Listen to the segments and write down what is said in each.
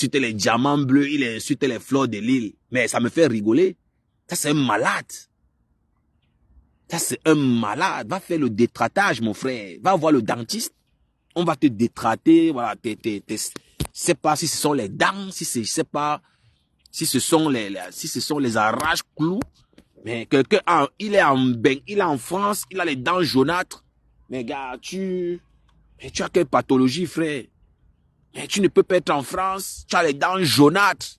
insulté les diamants bleus, il a insulté les fleurs de l'île. Mais ça me fait rigoler. Ça, c'est un malade. Ça, c'est un malade. Va faire le détratage, mon frère. Va voir le dentiste. On va te détrater. Voilà, sais pas si ce sont les dents, si c'est, je sais pas, si ce sont les arraches-clous. Mais quelqu'un, il est en France, il a les dents jaunâtres. Mais gars, tu as quelle pathologie, frère? Mais tu ne peux pas être en France, tu as les dents jaunâtres.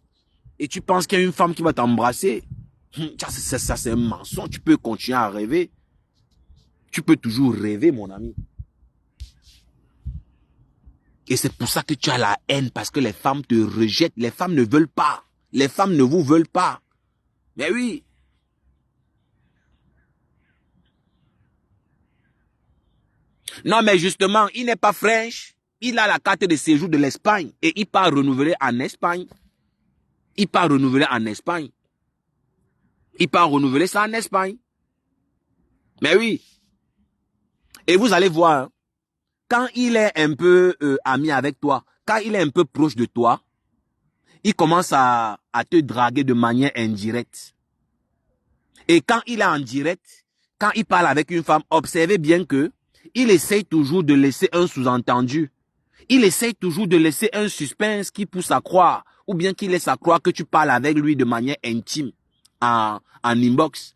Et tu penses qu'il y a une femme qui va t'embrasser. Ça, c'est un mensonge. Tu peux continuer à rêver. Tu peux toujours rêver, mon ami. Et c'est pour ça que tu as la haine, parce que les femmes te rejettent. Les femmes ne veulent pas. Les femmes ne vous veulent pas. Mais oui. Non, mais justement, il n'est pas French. Il a la carte de séjour de l'Espagne. Et il part renouveler en Espagne. Il part renouveler en Espagne. Il part renouveler ça en Espagne. Mais oui. Et vous allez voir, quand il est un peu ami avec toi, quand il est un peu proche de toi, il commence à te draguer de manière indirecte. Et quand il est en direct, quand il parle avec une femme, observez bien que il essaye toujours de laisser un sous-entendu. Il essaye toujours de laisser un suspense qui pousse à croire, ou bien qui laisse à croire que tu parles avec lui de manière intime, en inbox.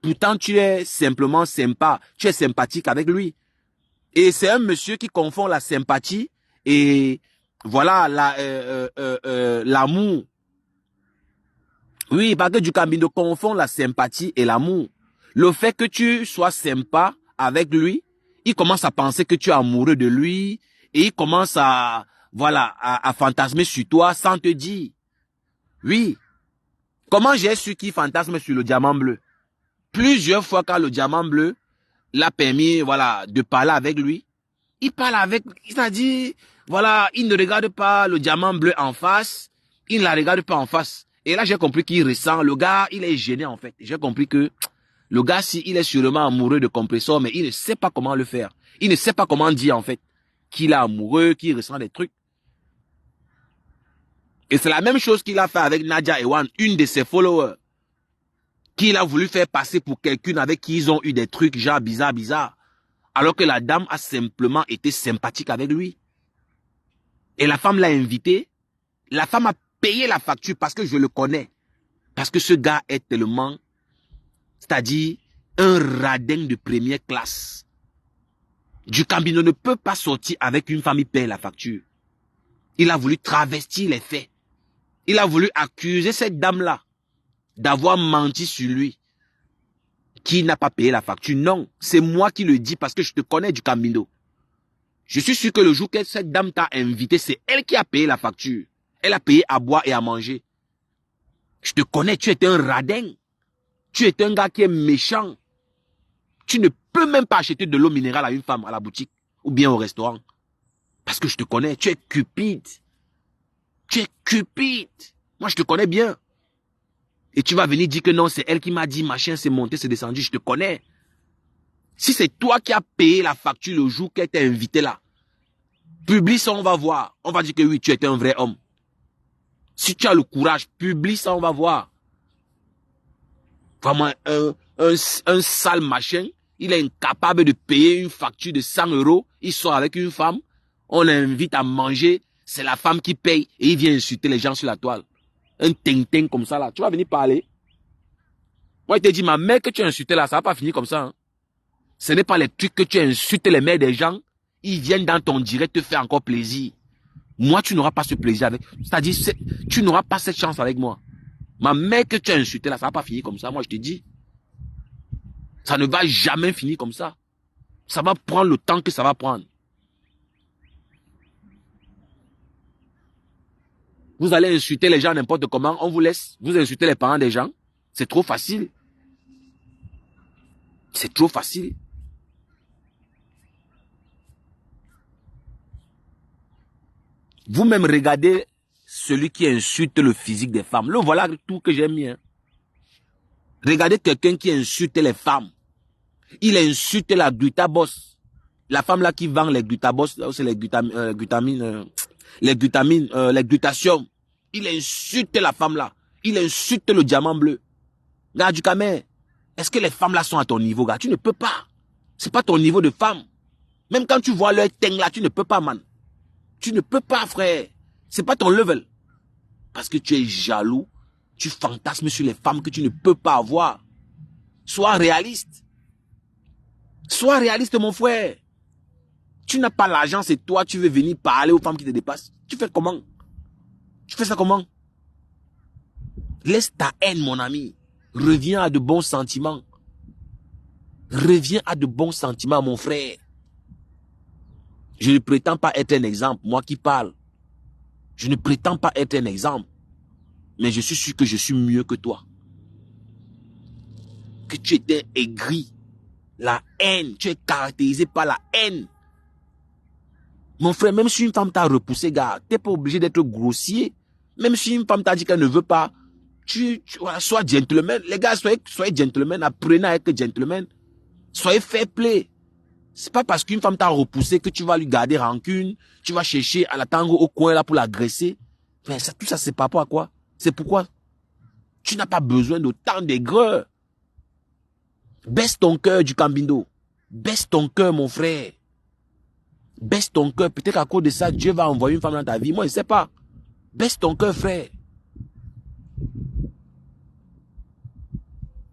Pourtant, tu es simplement sympa, tu es sympathique avec lui. Et c'est un monsieur qui confond la sympathie et voilà l'amour. Oui, parce que du Camino confond la sympathie et l'amour. Le fait que tu sois sympa avec lui, il commence à penser que tu es amoureux de lui et il commence à fantasmer sur toi sans te dire. Oui. Comment j'ai su qu'il fantasme sur le diamant bleu? Plusieurs fois quand le diamant bleu l'a permis, de parler avec lui, il parle avec, c'est-à-dire, il ne regarde pas le diamant bleu en face, il ne la regarde pas en face. Et là, j'ai compris qu'il ressent, le gars, il est gêné en fait. J'ai compris que le gars, il est sûrement amoureux de compresseur, mais il ne sait pas comment le faire. Il ne sait pas comment dire en fait qu'il est amoureux, qu'il ressent des trucs. Et c'est la même chose qu'il a fait avec Nadia Ewan, une de ses followers, qu'il a voulu faire passer pour quelqu'un avec qui ils ont eu des trucs genre bizarre. Alors que la dame a simplement été sympathique avec lui. Et la femme l'a invité. La femme a payé la facture parce que je le connais. Parce que ce gars est tellement, c'est-à-dire un radin de première classe. Du Camino ne peut pas sortir avec une femme, il paye la facture. Il a voulu travestir les faits. Il a voulu accuser cette dame-là d'avoir menti sur lui. Qui n'a pas payé la facture? Non, c'est moi qui le dis parce que je te connais du Camino. Je suis sûr que le jour que cette dame t'a invité, c'est elle qui a payé la facture. Elle a payé à boire et à manger. Je te connais, tu es un radin. Tu es un gars qui est méchant. Tu ne peux même pas acheter de l'eau minérale à une femme à la boutique ou bien au restaurant. Parce que je te connais, tu es cupide. Tu es cupide. Moi, je te connais bien. Et tu vas venir dire que non, c'est elle qui m'a dit, machin, c'est monté, c'est descendu, je te connais. Si c'est toi qui as payé la facture le jour qu'elle t'a invité là, publie ça, on va voir. On va dire que oui, tu es un vrai homme. Si tu as le courage, publie ça, on va voir. Vraiment, un sale machin, il est incapable de payer une facture de 100 €, il sort avec une femme, on l'invite à manger, c'est la femme qui paye et il vient insulter les gens sur la toile. Un ting-ting comme ça là, tu vas venir parler. Moi, je te dis, ma mère que tu as insulté là, ça va pas finir comme ça. Hein. Ce n'est pas les trucs que tu as insulté les mères des gens, ils viennent dans ton direct te faire encore plaisir. Moi, tu n'auras pas ce plaisir avec. C'est-à-dire, tu n'auras pas cette chance avec moi. Ma mère que tu as insulté là, ça va pas finir comme ça. Moi, je te dis. Ça ne va jamais finir comme ça. Ça va prendre le temps que ça va prendre. Vous allez insulter les gens n'importe comment, on vous laisse. Vous insultez les parents des gens. C'est trop facile. C'est trop facile. Vous-même regardez celui qui insulte le physique des femmes. Le voilà tout que j'aime bien. Regardez quelqu'un qui insulte les femmes. Il insulte la glutaboss. La femme là qui vend les glutaboss, c'est les glutamines, les glutations. Il insulte la femme là. Il insulte le diamant bleu. Gars du Camer, est-ce que les femmes là sont à ton niveau, gars? Tu ne peux pas. C'est pas ton niveau de femme. Même quand tu vois leur teint là, tu ne peux pas, man. Tu ne peux pas, frère. C'est pas ton level. Parce que tu es jaloux. Tu fantasmes sur les femmes que tu ne peux pas avoir. Sois réaliste. Sois réaliste, mon frère. Tu n'as pas l'argent, c'est toi, tu veux venir parler aux femmes qui te dépassent. Tu fais comment? Tu fais ça comment? Laisse ta haine, mon ami. Reviens à de bons sentiments. Reviens à de bons sentiments, mon frère. Je ne prétends pas être un exemple, moi qui parle. Je ne prétends pas être un exemple. Mais je suis sûr que je suis mieux que toi. Que tu étais aigri. La haine, tu es caractérisé par la haine. Mon frère, même si une femme t'a repoussé, gars, tu n'es pas obligé d'être grossier. Même si une femme t'a dit qu'elle ne veut pas, voilà, sois gentleman. Les gars, soyez gentleman, apprenez à être gentleman. Soyez fair play. C'est pas parce qu'une femme t'a repoussé que tu vas lui garder rancune, tu vas chercher à l'attendre au coin là pour l'agresser. Mais ça, tout ça, c'est pas rapport à quoi? C'est pourquoi tu n'as pas besoin d'autant d'aigreur. Baisse ton cœur du Cambindo. Baisse ton cœur, mon frère. Baisse ton cœur. Peut-être qu'à cause de ça, Dieu va envoyer une femme dans ta vie. Moi, je ne sais pas. Baisse ton cœur, frère.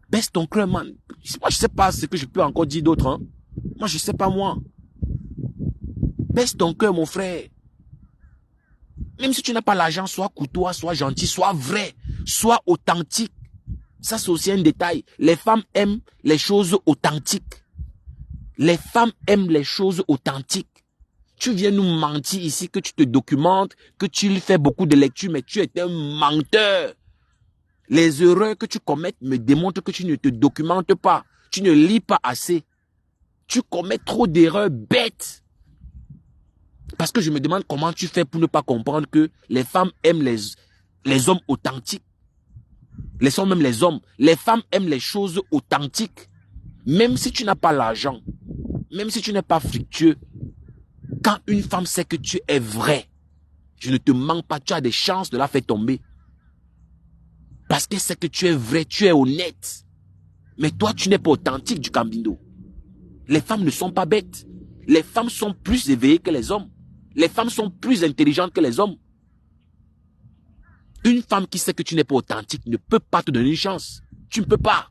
Baisse ton cœur, man. Moi, je ne sais pas ce que je peux encore dire d'autre. Hein. Moi, je ne sais pas, moi. Baisse ton cœur, mon frère. Même si tu n'as pas l'argent, sois courtois, sois gentil, sois vrai, sois authentique. Ça, c'est aussi un détail. Les femmes aiment les choses authentiques. Les femmes aiment les choses authentiques. Tu viens nous mentir ici, que tu te documentes, que tu fais beaucoup de lectures, mais tu es un menteur. Les erreurs que tu commets me démontrent que tu ne te documentes pas. Tu ne lis pas assez. Tu commets trop d'erreurs bêtes. Parce que je me demande comment tu fais pour ne pas comprendre que les femmes aiment les hommes authentiques. Laissons même les hommes. Les femmes aiment les choses authentiques. Même si tu n'as pas l'argent, même si tu n'es pas fructueux, quand une femme sait que tu es vrai, je ne te mens pas, tu as des chances de la faire tomber. Parce qu'elle sait que tu es vrai, tu es honnête. Mais toi, tu n'es pas authentique du Cambindo. Les femmes ne sont pas bêtes. Les femmes sont plus éveillées que les hommes. Les femmes sont plus intelligentes que les hommes. Une femme qui sait que tu n'es pas authentique ne peut pas te donner une chance. Tu ne peux pas.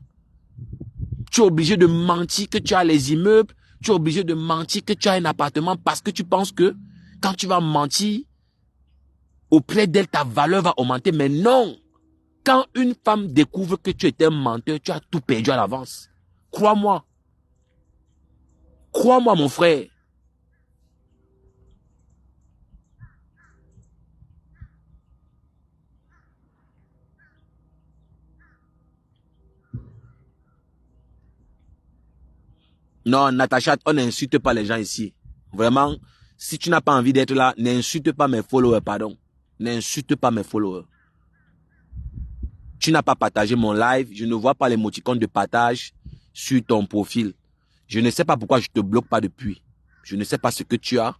Tu es obligé de mentir que tu as les immeubles. Tu es obligé de mentir que tu as un appartement parce que tu penses que quand tu vas mentir, auprès d'elle, ta valeur va augmenter. Mais non. Quand une femme découvre que tu es un menteur, tu as tout perdu à l'avance. Crois-moi. Crois-moi, mon frère. Non, Natacha, on n'insulte pas les gens ici. Vraiment, si tu n'as pas envie d'être là, n'insulte pas mes followers, pardon. N'insulte pas mes followers. Tu n'as pas partagé mon live. Je ne vois pas les émoticônes de partage sur ton profil. Je ne sais pas pourquoi je ne te bloque pas depuis. Je ne sais pas ce que tu as.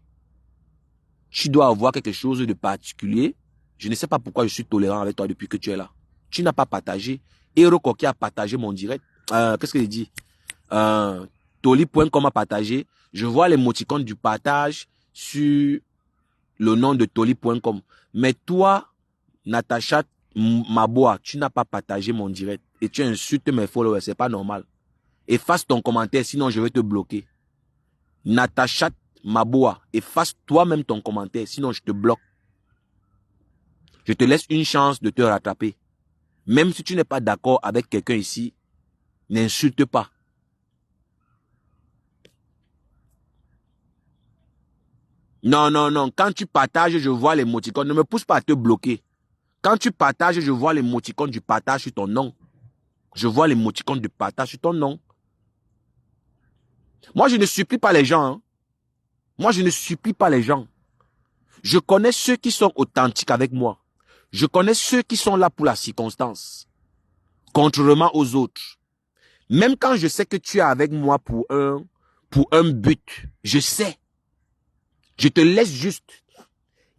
Tu dois avoir quelque chose de particulier. Je ne sais pas pourquoi je suis tolérant avec toi depuis que tu es là. Tu n'as pas partagé. Hero Koki a partagé mon direct. Qu'est-ce que j'ai dit? Toli.com a partagé. Je vois l'émoticône du partage sur le nom de Toli.com. Mais toi, Natacha Maboa, tu n'as pas partagé mon direct. Et tu insultes mes followers. C'est pas normal. Efface ton commentaire, sinon je vais te bloquer. Natacha Maboa, efface toi-même ton commentaire, sinon je te bloque. Je te laisse une chance de te rattraper. Même si tu n'es pas d'accord avec quelqu'un ici, n'insulte pas. Non, non, non. Quand tu partages, je vois l'émoticône. Ne me pousse pas à te bloquer. Quand tu partages, je vois l'émoticône du partage sur ton nom. Je vois l'émoticône du partage sur ton nom. Moi, je ne supplie pas les gens. Hein. Moi, je ne supplie pas les gens. Je connais ceux qui sont authentiques avec moi. Je connais ceux qui sont là pour la circonstance. Contrairement aux autres. Même quand je sais que tu es avec moi pour un but, je sais. Je te laisse juste.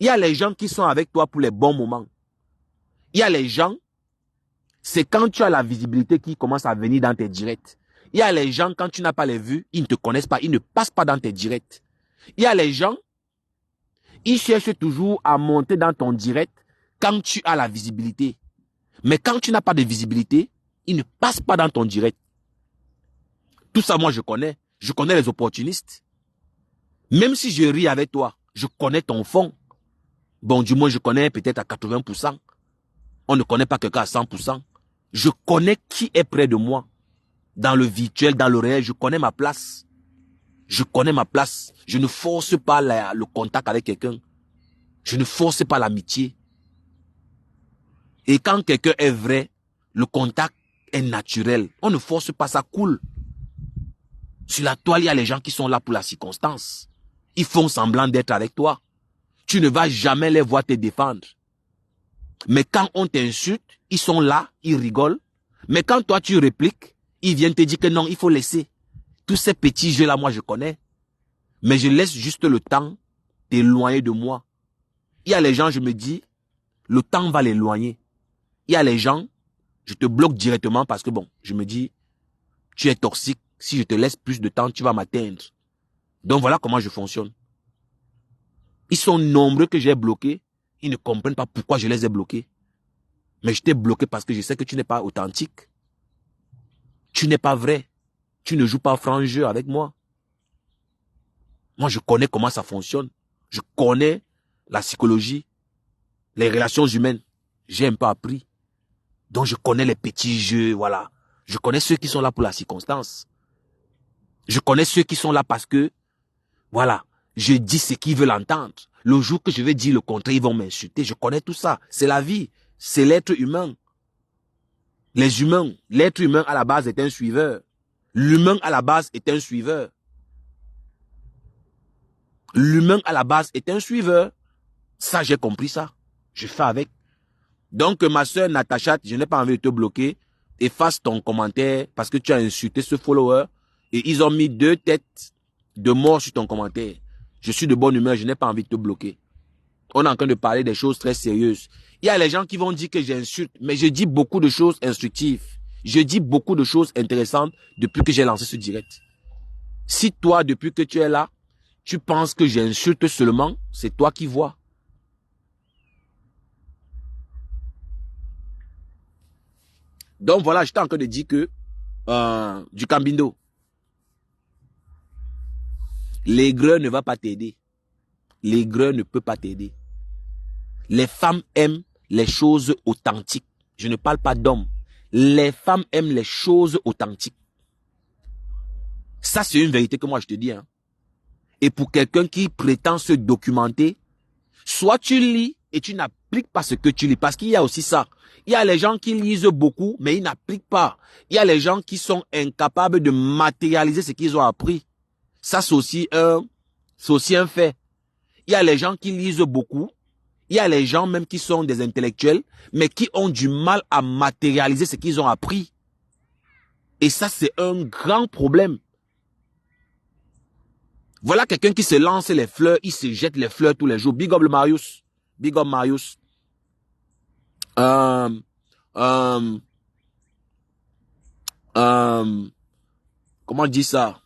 Il y a les gens qui sont avec toi pour les bons moments. Il y a les gens, c'est quand tu as la visibilité qui commence à venir dans tes directs. Il y a les gens, quand tu n'as pas les vues, ils ne te connaissent pas, ils ne passent pas dans tes directs. Il y a les gens, ils cherchent toujours à monter dans ton direct quand tu as la visibilité. Mais quand tu n'as pas de visibilité, ils ne passent pas dans ton direct. Tout ça, moi, je connais. Je connais les opportunistes. Même si je ris avec toi, je connais ton fond. Bon, du moins, je connais peut-être à 80%. On ne connaît pas quelqu'un à 100%. Je connais qui est près de moi. Dans le virtuel, dans le réel, je connais ma place. Je connais ma place. Je ne force pas le contact avec quelqu'un. Je ne force pas l'amitié. Et quand quelqu'un est vrai, le contact est naturel. On ne force pas, ça coule. Sur la toile, il y a les gens qui sont là pour la circonstance. Ils font semblant d'être avec toi. Tu ne vas jamais les voir te défendre. Mais quand on t'insulte, ils sont là, ils rigolent. Mais quand toi tu répliques, ils viennent te dire que non, il faut laisser. Tous ces petits jeux-là, moi je connais. Mais je laisse juste le temps d'éloigner de moi. Il y a les gens, je me dis, le temps va l'éloigner. Il y a les gens, je te bloque directement parce que bon, je me dis, tu es toxique. Si je te laisse plus de temps, tu vas m'atteindre. Donc voilà comment je fonctionne. Ils sont nombreux que j'ai bloqués. Ils ne comprennent pas pourquoi je les ai bloqués. Mais je t'ai bloqué parce que je sais que tu n'es pas authentique. Tu n'es pas vrai. Tu ne joues pas franc jeu avec moi. Moi, je connais comment ça fonctionne. Je connais la psychologie, les relations humaines. J'ai un peu appris. Donc, je connais les petits jeux, voilà. Je connais ceux qui sont là pour la circonstance. Je connais ceux qui sont là parce que, voilà, je dis ce qu'ils veulent entendre. Le jour que je vais dire le contraire, ils vont m'insulter. Je connais tout ça. C'est la vie. C'est l'être humain. Les humains, l'être humain à la base est un suiveur. L'humain à la base est un suiveur. L'humain à la base est un suiveur. Ça, j'ai compris ça. Je fais avec. Donc, ma soeur Natacha, je n'ai pas envie de te bloquer. Efface ton commentaire parce que tu as insulté ce follower. Et ils ont mis 2 têtes de mort sur ton commentaire. Je suis de bonne humeur, je n'ai pas envie de te bloquer. On est en train de parler des choses très sérieuses. Il y a les gens qui vont dire que j'insulte, mais je dis beaucoup de choses instructives. Je dis beaucoup de choses intéressantes depuis que j'ai lancé ce direct. Si toi, depuis que tu es là, tu penses que j'insulte seulement, c'est toi qui vois. Donc voilà, j'étais en train de dire que du Cambindo, l'aigreur ne va pas t'aider. L'aigreur ne peut pas t'aider. Les femmes aiment les choses authentiques. Je ne parle pas d'hommes. Les femmes aiment les choses authentiques. Ça, c'est une vérité que moi je te dis. Hein. Et pour quelqu'un qui prétend se documenter, soit tu lis et tu n'appliques pas ce que tu lis. Parce qu'il y a aussi ça. Il y a les gens qui lisent beaucoup, mais ils n'appliquent pas. Il y a les gens qui sont incapables de matérialiser ce qu'ils ont appris. Ça, c'est aussi un fait. Il y a les gens qui lisent beaucoup. Il y a les gens même qui sont des intellectuels, mais qui ont du mal à matérialiser ce qu'ils ont appris. Et ça, c'est un grand problème. Voilà quelqu'un qui se lance les fleurs, il se jette les fleurs tous les jours. Big up le Marius. Big up Marius. Comment on dit ça?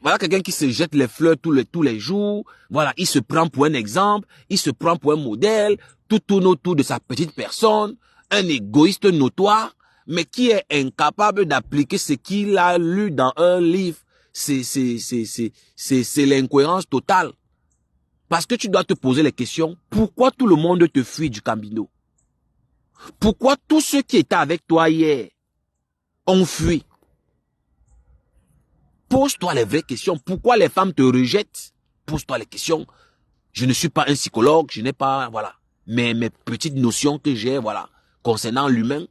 Voilà quelqu'un qui se jette les fleurs tous les jours. Voilà, il se prend pour un exemple, il se prend pour un modèle, tout tourne autour de sa petite personne, un égoïste notoire, mais qui est incapable d'appliquer ce qu'il a lu dans un livre. C'est l'incohérence totale. Parce que tu dois te poser les questions, pourquoi tout le monde te fuit du Cambindo? Pourquoi tous ceux qui étaient avec toi hier ont fui? Pose-toi les vraies questions. Pourquoi les femmes te rejettent? Pose-toi les questions. Je ne suis pas un psychologue, je n'ai pas, voilà, mes petites notions que j'ai, voilà, concernant l'humain,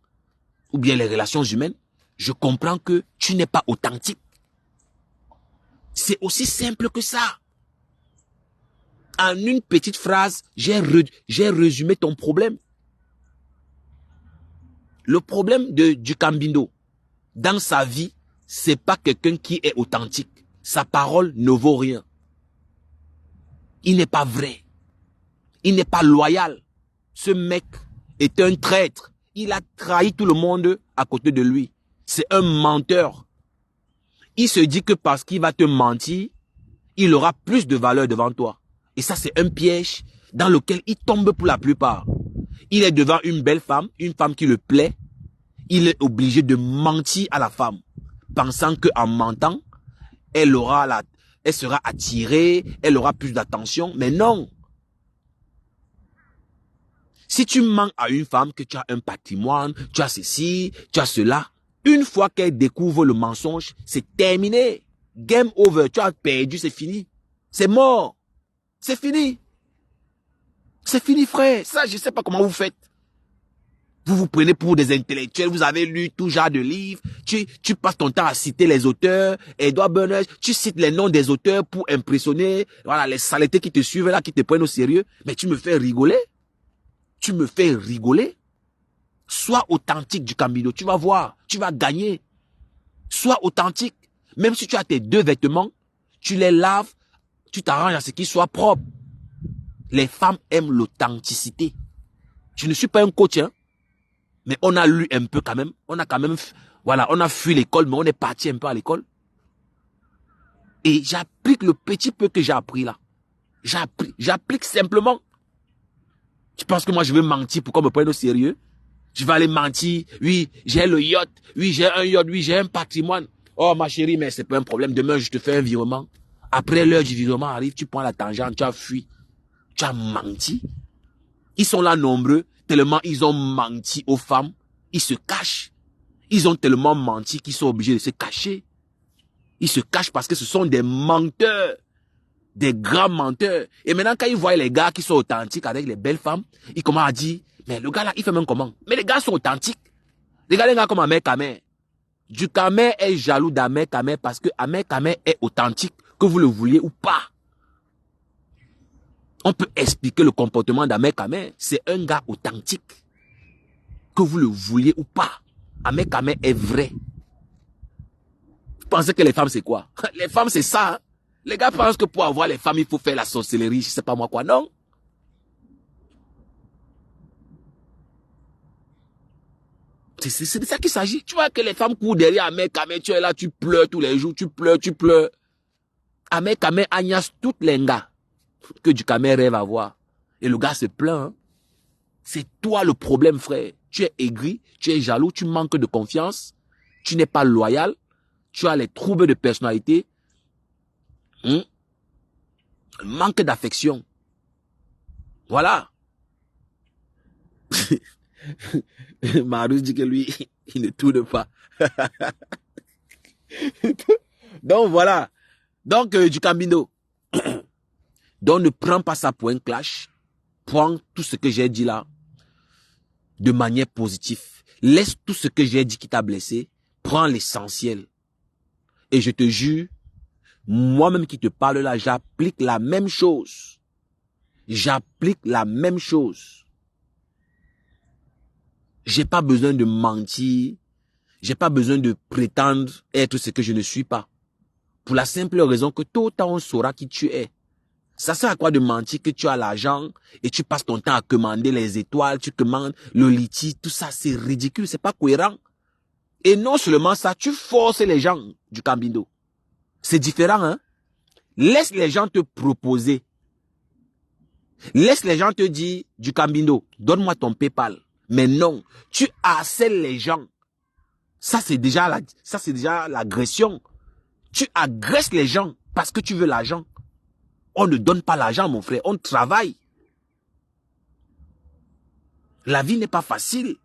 ou bien les relations humaines. Je comprends que tu n'es pas authentique. C'est aussi simple que ça. En une petite phrase, j'ai résumé ton problème. Le problème du Cambindo, dans sa vie, c'est pas quelqu'un qui est authentique. Sa parole ne vaut rien. Il n'est pas vrai. Il n'est pas loyal. Ce mec est un traître. Il a trahi tout le monde à côté de lui. C'est un menteur. Il se dit que parce qu'il va te mentir, il aura plus de valeur devant toi. Et ça, c'est un piège dans lequel il tombe pour la plupart. Il est devant une belle femme, une femme qui le plaît. Il est obligé de mentir à la femme, pensant qu'en mentant, elle sera attirée, elle aura plus d'attention. Mais non. Si tu mens à une femme que tu as un patrimoine, tu as ceci, tu as cela, une fois qu'elle découvre le mensonge, c'est terminé. Game over, tu as perdu, c'est fini. C'est mort. C'est fini. C'est fini, frère. Ça, je ne sais pas comment vous faites. Vous vous prenez pour des intellectuels, vous avez lu tout genre de livres, tu passes ton temps à citer les auteurs, Edward Bernays, tu cites les noms des auteurs pour impressionner, voilà, les saletés qui te suivent là, qui te prennent au sérieux. Mais tu me fais rigoler. Tu me fais rigoler. Sois authentique du Camino, tu vas voir, tu vas gagner. Sois authentique. Même si tu as tes 2 vêtements, tu les laves, tu t'arranges à ce qu'ils soient propres. Les femmes aiment l'authenticité. Je ne suis pas un coach, hein. Mais on a lu un peu quand même. On a quand même, voilà, on a fui l'école, mais on est parti un peu à l'école. Et j'applique le petit peu que j'ai appris là. J'applique simplement. Tu penses que moi je vais mentir pour qu'on me prenne au sérieux? Je vais aller mentir. Oui, j'ai le yacht. Oui, j'ai un yacht. Oui, j'ai un patrimoine. Oh ma chérie, mais c'est pas un problème. Demain, je te fais un virement. Après l'heure du virement arrive, tu prends la tangente, tu as fui. Tu as menti. Ils sont là nombreux, tellement ils ont menti aux femmes. Ils se cachent. Ils ont tellement menti qu'ils sont obligés de se cacher. Ils se cachent parce que ce sont des menteurs. Des grands menteurs. Et maintenant, quand ils voient les gars qui sont authentiques avec les belles femmes, ils commencent à dire, mais le gars là, il fait même comment? Mais les gars sont authentiques. Regardez les gars comme Ahmed Kamer. Du Kamer est jaloux d'Ahmed Kamer parce que Ahmed Kamer est authentique, que vous le vouliez ou pas. On peut expliquer le comportement d'Ahmed Kamer. C'est un gars authentique. Que vous le vouliez ou pas. Ahmed Kamer est vrai. Vous pensez que les femmes c'est quoi? Les femmes c'est ça. Hein? Les gars pensent que pour avoir les femmes, il faut faire la sorcellerie, je sais pas moi quoi. Non. C'est de ça qu'il s'agit. Tu vois que les femmes courent derrière Ahmed Kamer, tu es là, tu pleures tous les jours, tu pleures. Ahmed Kamer agnace toutes les gars que du Kamer rêve à voir. Et le gars se plaint. Hein? C'est toi le problème, frère. Tu es aigri, tu es jaloux, tu manques de confiance, tu n'es pas loyal, tu as les troubles de personnalité, manque d'affection. Voilà. Marius dit que lui, il ne tourne pas. Donc voilà. Donc du Camino. Donc ne prends pas ça pour un clash. Prends tout ce que j'ai dit là de manière positive. Laisse tout ce que j'ai dit qui t'a blessé. Prends l'essentiel. Et je te jure, moi-même qui te parle là, j'applique la même chose. J'applique la même chose. J'ai pas besoin de mentir. J'ai pas besoin de prétendre être ce que je ne suis pas. Pour la simple raison que tôt ou tard on saura qui tu es. Ça sert à quoi de mentir que tu as l'argent et tu passes ton temps à commander les étoiles, tu commandes le litige, tout ça c'est ridicule, c'est pas cohérent. Et non seulement ça, tu forces les gens du Camino. C'est différent, hein. Laisse les gens te proposer. Laisse les gens te dire du Camino, donne-moi ton PayPal. Mais non, tu harcèles les gens. Ça c'est déjà l'agression. Tu agresses les gens parce que tu veux l'argent. On ne donne pas l'argent, mon frère. On travaille. La vie n'est pas facile.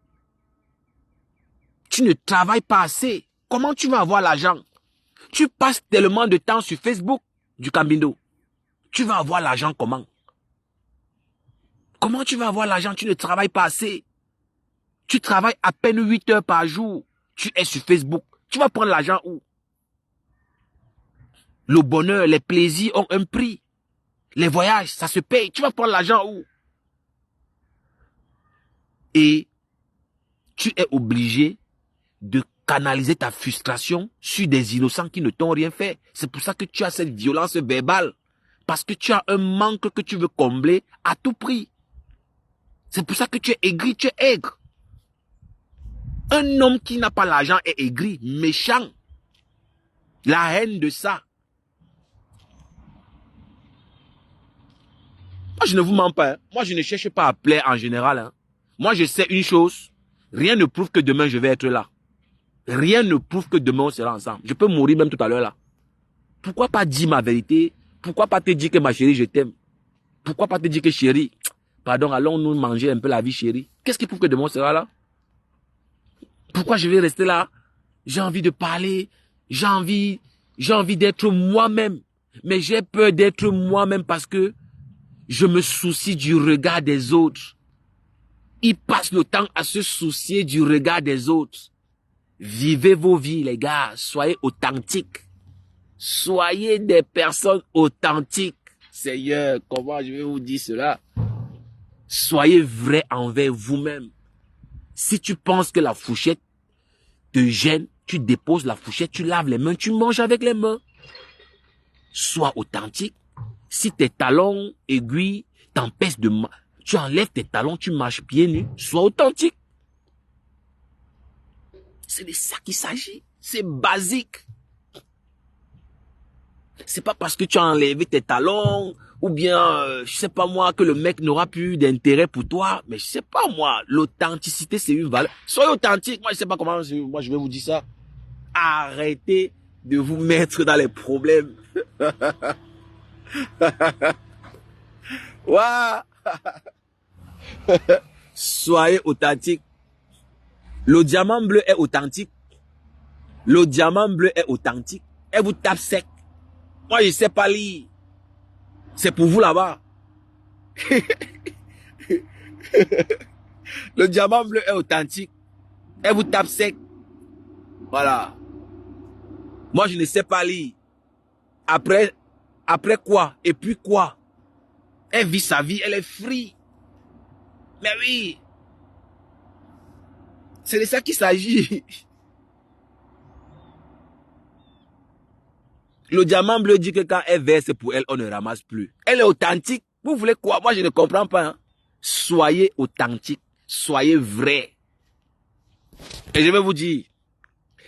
Tu ne travailles pas assez. Comment tu vas avoir l'argent? Tu passes tellement de temps sur Facebook du Camino. Tu vas avoir l'argent comment? Comment tu vas avoir l'argent? Tu ne travailles pas assez. Tu travailles à peine 8 heures par jour. Tu es sur Facebook. Tu vas prendre l'argent où? Le bonheur, les plaisirs ont un prix. Les voyages, ça se paye. Tu vas prendre l'argent où? Et tu es obligé de canaliser ta frustration sur des innocents qui ne t'ont rien fait. C'est pour ça que tu as cette violence verbale. Parce que tu as un manque que tu veux combler à tout prix. C'est pour ça que tu es aigri, tu es aigre. Un homme qui n'a pas l'argent est aigri, méchant. La haine de ça. Moi, je ne vous mens pas. Hein. Moi, je ne cherche pas à plaire en général. Hein. Moi, je sais une chose. Rien ne prouve que demain, je vais être là. Rien ne prouve que demain, on sera ensemble. Je peux mourir même tout à l'heure là. Pourquoi pas dire ma vérité? Pourquoi pas te dire que ma chérie, je t'aime? Pourquoi pas te dire que chérie, pardon, allons nous manger un peu la vie chérie? Qu'est-ce qui prouve que demain, on sera là? Pourquoi je vais rester là? J'ai envie de parler. J'ai envie d'être moi-même. Mais j'ai peur d'être moi-même parce que je me soucie du regard des autres. Ils passent le temps à se soucier du regard des autres. Vivez vos vies, les gars. Soyez authentiques. Soyez des personnes authentiques. Seigneur, comment je vais vous dire cela? Soyez vrais envers vous-même. Si tu penses que la fourchette te gêne, tu déposes la fourchette, tu laves les mains, tu manges avec les mains. Sois authentique. Si tes talons aiguilles t'empêchent de marcher, tu enlèves tes talons, tu marches pieds nus, sois authentique. C'est de ça qu'il s'agit. C'est basique. C'est pas parce que tu as enlevé tes talons ou bien, je sais pas moi, que le mec n'aura plus d'intérêt pour toi. Mais je sais pas moi, l'authenticité c'est une valeur. Soyez authentique. Moi je sais pas comment moi je vais vous dire ça. Arrêtez de vous mettre dans les problèmes. Waouh. Soyez authentique. Le diamant bleu est authentique. Le diamant bleu est authentique. Elle vous tape sec. Moi, je sais pas lire. C'est pour vous là-bas. Le diamant bleu est authentique. Elle vous tape sec. Voilà. Moi, je ne sais pas lire. Après quoi? Et puis quoi? Elle vit sa vie, elle est free. Mais oui. C'est de ça qu'il s'agit. Le diamant bleu dit que quand elle verse pour elle, on ne ramasse plus. Elle est authentique. Vous voulez quoi? Moi, je ne comprends pas. Hein? Soyez authentique. Soyez vrai. Et je vais vous dire,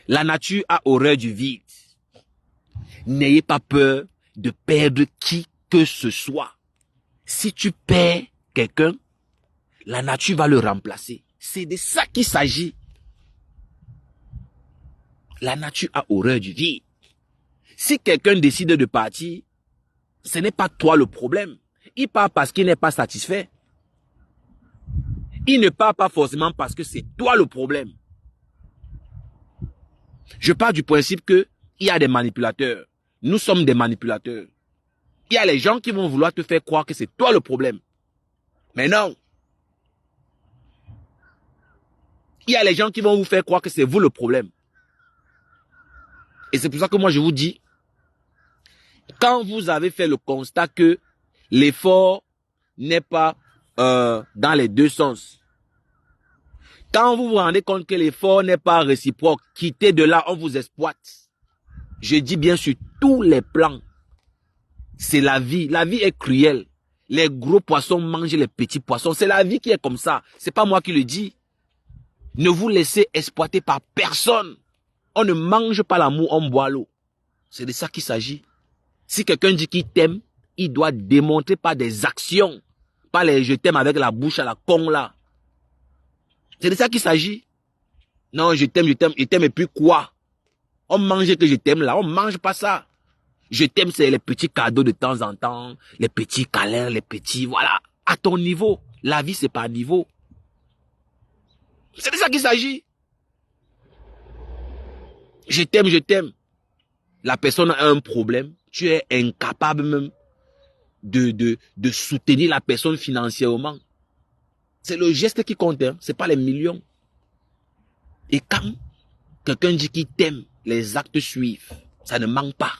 la nature a horreur du vide. N'ayez pas peur de perdre qui que ce soit. Si tu perds quelqu'un, la nature va le remplacer. C'est de ça qu'il s'agit. La nature a horreur du vide. Si quelqu'un décide de partir, ce n'est pas toi le problème. Il part parce qu'il n'est pas satisfait. Il ne part pas forcément parce que c'est toi le problème. Je pars du principe que il y a des manipulateurs. Nous sommes des manipulateurs. Il y a les gens qui vont vouloir te faire croire que c'est toi le problème. Mais non. Il y a les gens qui vont vous faire croire que c'est vous le problème. Et c'est pour ça que moi je vous dis, quand vous avez fait le constat que l'effort n'est pas dans les deux sens, quand vous vous rendez compte que l'effort n'est pas réciproque, quittez de là, on vous exploite. Je dis bien sur tous les plans. C'est la vie. La vie est cruelle. Les gros poissons mangent les petits poissons. C'est la vie qui est comme ça. C'est pas moi qui le dis. Ne vous laissez exploiter par personne. On ne mange pas l'amour, on boit l'eau. C'est de ça qu'il s'agit. Si quelqu'un dit qu'il t'aime, il doit démontrer par des actions. Pas les je t'aime avec la bouche à la con là. C'est de ça qu'il s'agit. Non, je t'aime et puis quoi? On mange que je t'aime là, on mange pas ça. Je t'aime, c'est les petits cadeaux de temps en temps, les petits câlins, les petits, voilà. À ton niveau. La vie, c'est pas niveau. C'est de ça qu'il s'agit. Je t'aime. La personne a un problème. Tu es incapable même de soutenir la personne financièrement. C'est le geste qui compte, hein. C'est pas les millions. Et quand quelqu'un dit qu'il t'aime, les actes suivent. Ça ne manque pas.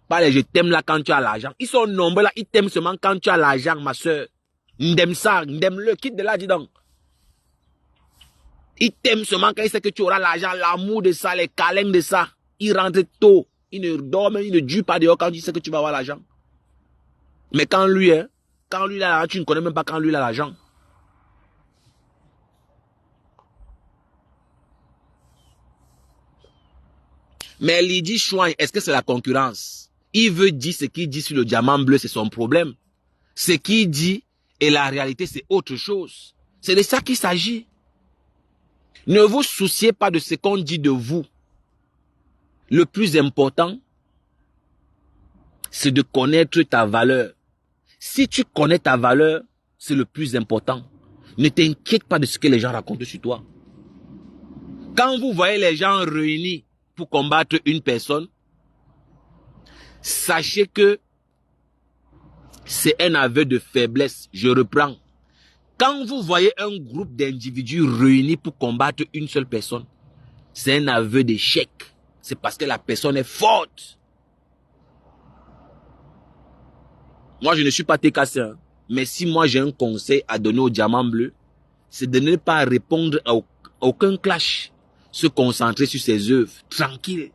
Pas les je t'aime là quand tu as l'argent. Ils sont nombreux là, ils t'aiment seulement quand tu as l'argent, ma soeur. N'aime ça, n'aime-le, quitte de là, dis donc. Ils t'aiment seulement quand ils savent que tu auras l'argent, l'amour de ça, les câlins de ça. Ils rentrent tôt. Ils ne dorment, ils ne durent pas dehors quand tu sais que tu vas avoir l'argent. Mais quand lui, il a l'argent, tu ne connais même pas quand lui il a l'argent. Mais Lydie Chouin, est-ce que c'est la concurrence? Il veut dire ce qu'il dit sur le diamant bleu, c'est son problème. Ce qu'il dit et la réalité, c'est autre chose. C'est de ça qu'il s'agit. Ne vous souciez pas de ce qu'on dit de vous. Le plus important, c'est de connaître ta valeur. Si tu connais ta valeur, c'est le plus important. Ne t'inquiète pas de ce que les gens racontent sur toi. Quand vous voyez les gens réunis pour combattre une personne, sachez que c'est un aveu de faiblesse. Je reprends. Quand vous voyez un groupe d'individus réunis pour combattre une seule personne, c'est un aveu d'échec. C'est parce que la personne est forte. Moi, je ne suis pas TKC, hein. Mais si moi j'ai un conseil à donner au diamant bleu, c'est de ne pas répondre à aucun clash. Se concentrer sur ses œuvres, tranquille.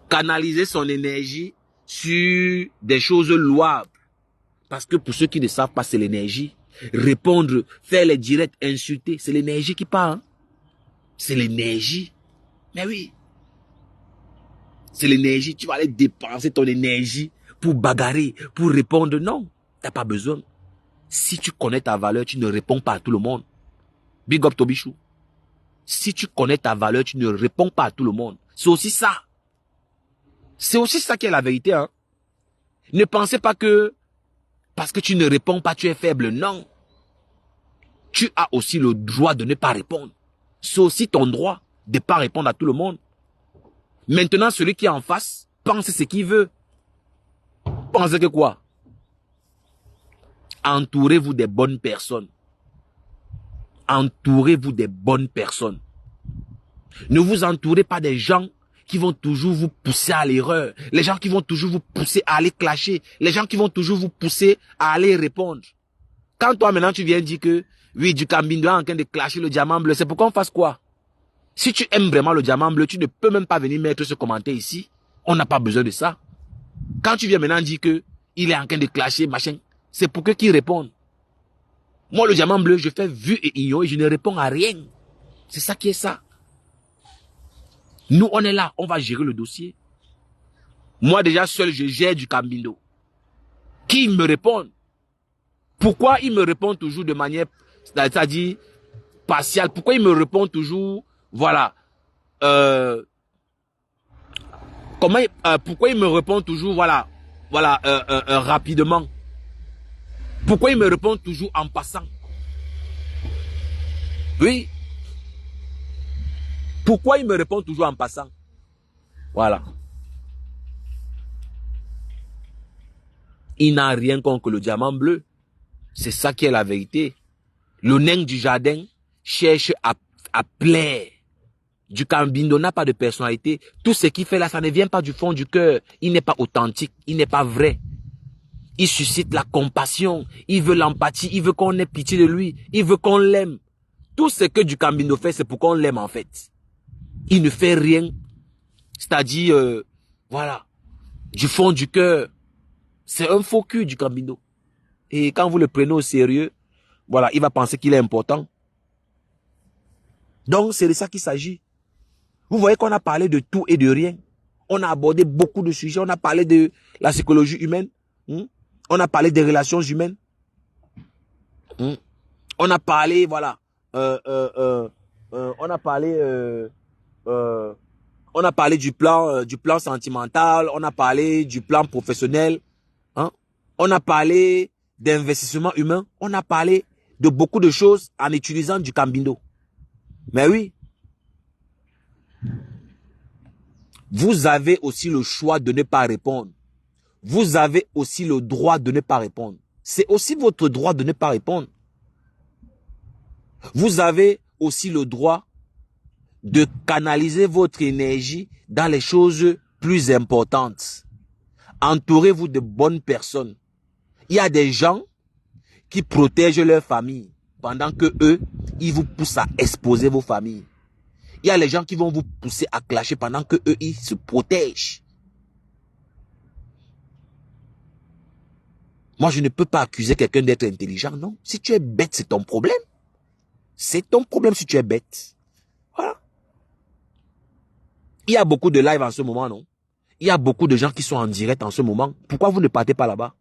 Canaliser son énergie sur des choses louables. Parce que pour ceux qui ne savent pas, c'est l'énergie. Répondre, faire les directs, insulter, c'est l'énergie qui part. Hein? C'est l'énergie. Mais oui. C'est l'énergie. Tu vas aller dépenser ton énergie pour bagarrer, pour répondre. Non, t'as pas besoin. Si tu connais ta valeur, tu ne réponds pas à tout le monde. Big up Tobichou. Si tu connais ta valeur, tu ne réponds pas à tout le monde. C'est aussi ça. C'est aussi ça qui est la vérité. Hein? Ne pensez pas que parce que tu ne réponds pas, tu es faible. Non. Tu as aussi le droit de ne pas répondre. C'est aussi ton droit de ne pas répondre à tout le monde. Maintenant, celui qui est en face pense ce qu'il veut. Pensez que quoi? Entourez-vous des bonnes personnes. Entourez-vous des bonnes personnes. Ne vous entourez pas des gens qui vont toujours vous pousser à l'erreur. Les gens qui vont toujours vous pousser à aller clasher. Les gens qui vont toujours vous pousser à aller répondre. Quand toi maintenant tu viens dire que oui, du Cambindo est en train de clasher le diamant bleu, c'est pour qu'on fasse quoi? Si tu aimes vraiment le diamant bleu, tu ne peux même pas venir mettre ce commentaire ici. On n'a pas besoin de ça. Quand tu viens maintenant dire que il est en train de clasher, machin, c'est pour que qui réponde. Moi, le diamant bleu, je fais vu et ignorer, je ne réponds à rien. C'est ça qui est ça. Nous, on est là, on va gérer le dossier. Moi, déjà, seul, je gère du Cambindo. Qui me répond? Pourquoi il me répond toujours de manière, c'est-à-dire partielle? Pourquoi il me répond toujours, voilà, pourquoi il me répond toujours, voilà, rapidement? Pourquoi il me répond toujours en passant? Oui. Pourquoi il me répond toujours en passant? Voilà. Il n'a rien contre le diamant bleu. C'est ça qui est la vérité. Le nain du jardin cherche à plaire. Du Cambindo n'a pas de personnalité. Tout ce qu'il fait là, ça ne vient pas du fond du cœur. Il n'est pas authentique. Il n'est pas vrai. Il suscite la compassion. Il veut l'empathie. Il veut qu'on ait pitié de lui. Il veut qu'on l'aime. Tout ce que du Cambindo fait, c'est pour qu'on l'aime en fait. Il ne fait rien. C'est-à-dire, voilà, du fond du cœur. C'est un faux cul du Cambindo. Et quand vous le prenez au sérieux, voilà, il va penser qu'il est important. Donc, c'est de ça qu'il s'agit. Vous voyez qu'on a parlé de tout et de rien. On a abordé beaucoup de sujets. On a parlé de la psychologie humaine. On a parlé des relations humaines. On a parlé, voilà, on a parlé du plan sentimental. On a parlé du plan professionnel. Hein? On a parlé d'investissement humain. On a parlé de beaucoup de choses en utilisant du Cambindo. Mais oui. Vous avez aussi le choix de ne pas répondre. Vous avez aussi le droit de ne pas répondre. C'est aussi votre droit de ne pas répondre. Vous avez aussi le droit de canaliser votre énergie dans les choses plus importantes. Entourez-vous de bonnes personnes. Il y a des gens qui protègent leur famille pendant que eux, ils vous poussent à exposer vos familles. Il y a les gens qui vont vous pousser à clasher pendant que eux, ils se protègent. Moi, je ne peux pas accuser quelqu'un d'être intelligent, non. Si tu es bête, c'est ton problème. C'est ton problème si tu es bête. Voilà. Il y a beaucoup de live en ce moment, non? Il y a beaucoup de gens qui sont en direct en ce moment. Pourquoi vous ne partez pas là-bas?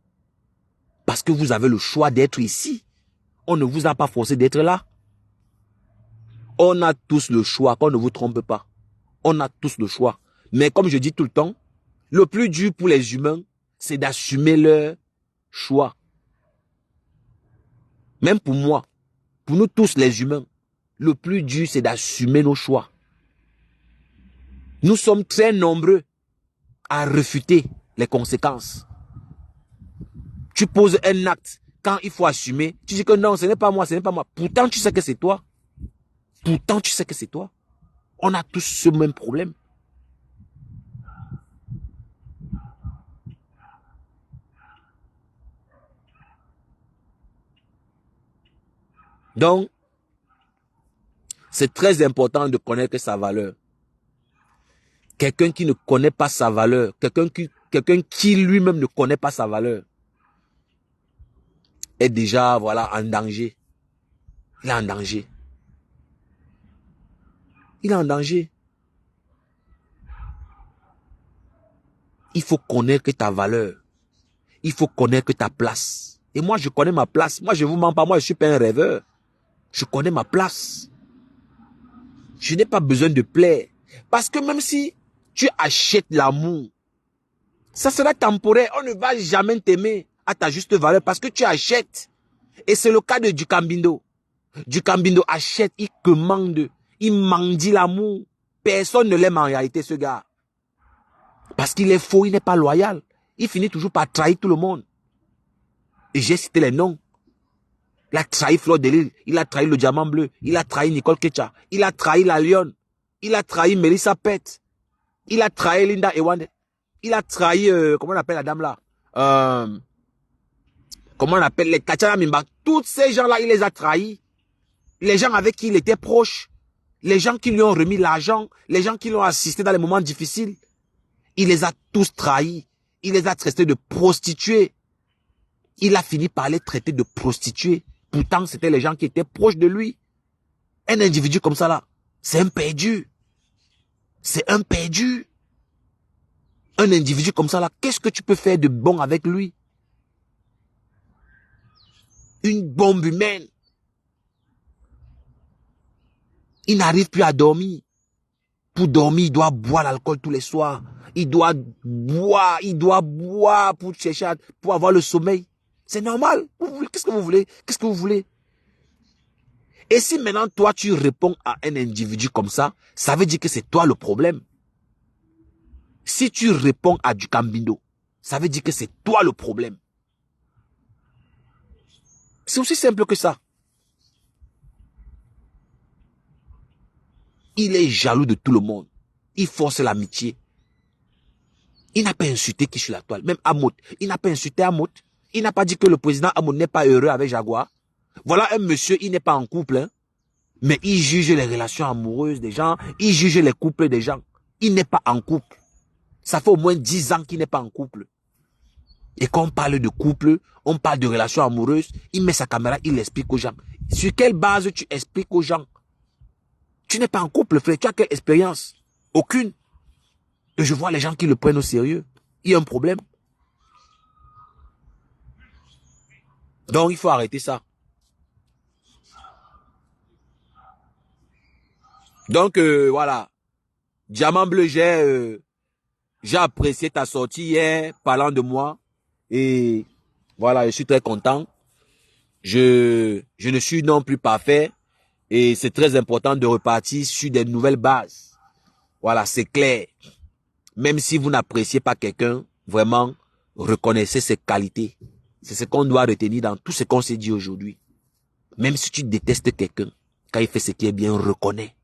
Parce que vous avez le choix d'être ici. On ne vous a pas forcé d'être là. On a tous le choix, qu'on ne vous trompe pas. On a tous le choix. Mais comme je dis tout le temps, le plus dur pour les humains, c'est d'assumer leur choix. Même pour moi, pour nous tous les humains, le plus dur, c'est d'assumer nos choix. Nous sommes très nombreux à refuter les conséquences. Tu poses un acte, quand il faut assumer, tu dis que non, ce n'est pas moi, ce n'est pas moi. Pourtant, tu sais que c'est toi. Pourtant, tu sais que c'est toi. On a tous ce même problème. Donc, c'est très important de connaître sa valeur. Quelqu'un qui ne connaît pas sa valeur, quelqu'un qui lui-même ne connaît pas sa valeur, est déjà, voilà, en danger. Il est en danger. Il est en danger. Il faut connaître ta valeur. Il faut connaître ta place. Et moi, je connais ma place. Moi, je ne vous mens pas. Moi, je ne suis pas un rêveur. Je connais ma place. Je n'ai pas besoin de plaire. Parce que même si tu achètes l'amour, ça sera temporaire. On ne va jamais t'aimer à ta juste valeur parce que tu achètes. Et c'est le cas de Dukambindo. Dukambindo achète, il commande, il mendie l'amour. Personne ne l'aime en réalité, ce gars. Parce qu'il est faux, il n'est pas loyal. Il finit toujours par trahir tout le monde. Et j'ai cité les noms. Il a trahi Fleur de Lille, il a trahi le Diamant Bleu, il a trahi Nicole Kecha, il a trahi la Lyon, il a trahi Melissa Pett, il a trahi Linda Ewan, il a trahi, comment on appelle la dame là, comment on appelle les Tatiana Mimba. Tous ces gens-là, il les a trahis. Les gens avec qui il était proche, les gens qui lui ont remis l'argent, les gens qui l'ont assisté dans les moments difficiles, il les a tous trahis. Il les a traités de prostituées. Il a fini par les traiter de prostituées. Pourtant, c'était les gens qui étaient proches de lui. Un individu comme ça là, c'est un perdu. C'est un perdu. Un individu comme ça là, qu'est-ce que tu peux faire de bon avec lui? Une bombe humaine. Il n'arrive plus à dormir. Pour dormir, il doit boire l'alcool tous les soirs. Il doit boire pour chercher, pour avoir le sommeil. C'est normal. Qu'est-ce que vous voulez? Qu'est-ce que vous voulez? Et si maintenant toi tu réponds à un individu comme ça veut dire que c'est toi le problème. Si tu réponds à Dukambindo, ça veut dire que c'est toi le problème. C'est aussi simple que ça. Il est jaloux de tout le monde. Il force l'amitié. Il n'a pas insulté qui sur la toile. Même Amot. Il n'a pas insulté Amot. Il n'a pas dit que le président Amot n'est pas heureux avec Jaguar. Voilà un monsieur, il n'est pas en couple. Hein, mais il juge les relations amoureuses des gens. Il juge les couples des gens. Il n'est pas en couple. Ça fait au moins 10 ans qu'il n'est pas en couple. Et quand on parle de couple, on parle de relations amoureuses. Il met sa caméra, il explique aux gens. Sur quelle base tu expliques aux gens? Tu n'es pas en couple, frère. Tu as quelle expérience? Aucune. Et je vois les gens qui le prennent au sérieux. Il y a un problème. Donc, il faut arrêter ça. Donc, voilà. Diamant Bleu, j'ai apprécié ta sortie hier, parlant de moi. Et voilà, je suis très content. Je ne suis non plus parfait. Et c'est très important de repartir sur des nouvelles bases. Voilà, c'est clair. Même si vous n'appréciez pas quelqu'un, vraiment, reconnaissez ses qualités. C'est ce qu'on doit retenir dans tout ce qu'on s'est dit aujourd'hui. Même si tu détestes quelqu'un, quand il fait ce qui est bien, reconnais.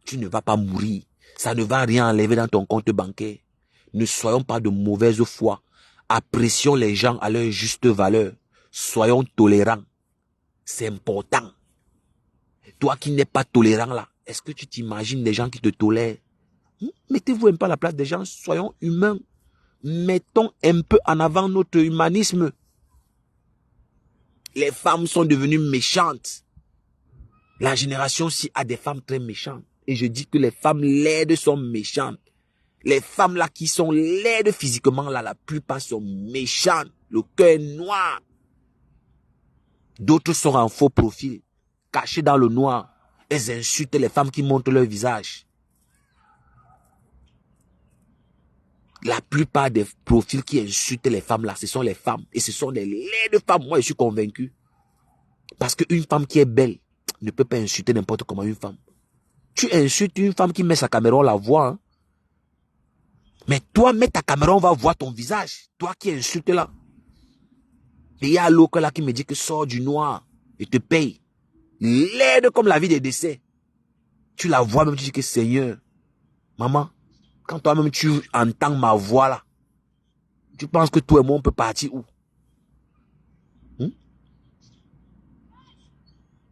Tu ne vas pas mourir. Ça ne va rien enlever dans ton compte bancaire. Ne soyons pas de mauvaise foi. Apprécions les gens à leur juste valeur. Soyons tolérants. C'est important. Toi qui n'es pas tolérant là, est-ce que tu t'imagines des gens qui te tolèrent? Mettez-vous un peu à la place des gens, soyons humains. Mettons un peu en avant notre humanisme. Les femmes sont devenues méchantes. La génération-ci a des femmes très méchantes. Et je dis que les femmes laides sont méchantes. Les femmes là qui sont laides physiquement là, la plupart sont méchantes. Le cœur noir. D'autres sont en faux profil, cachées dans le noir. Elles insultent les femmes qui montrent leur visage. La plupart des profils qui insultent les femmes là, ce sont les femmes. Et ce sont des laides femmes. Moi, je suis convaincu. Parce qu'une femme qui est belle ne peut pas insulter n'importe comment une femme. Tu insultes une femme qui met sa caméra, on la voit. Hein? Mais toi, mets ta caméra, on va voir ton visage. Toi qui insultes là. Et il y a l'autre là qui me dit que sors du noir et te paye. Laide comme la vie des décès. Tu la vois même, tu dis que Seigneur, maman, quand toi-même tu entends ma voix là, tu penses que toi et moi on peut partir où?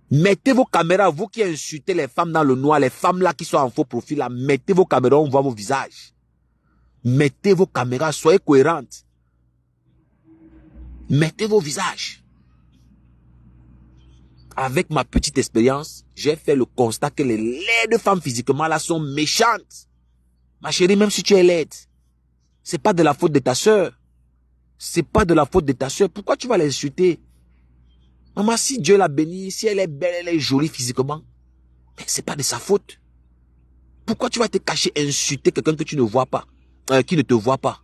Mettez vos caméras, vous qui insultez les femmes dans le noir, les femmes là qui sont en faux profil là, mettez vos caméras, on voit vos visages. Mettez vos caméras, soyez cohérentes. Mettez vos visages. Avec ma petite expérience, j'ai fait le constat que les laides femmes physiquement là sont méchantes. Ma chérie, même si tu es laide, c'est pas de la faute de ta soeur. C'est pas de la faute de ta soeur. Pourquoi tu vas l'insulter? Maman, si Dieu l'a bénie, si elle est belle, elle est jolie physiquement, mais c'est pas de sa faute. Pourquoi tu vas te cacher, insulter quelqu'un que tu ne vois pas, qui ne te voit pas?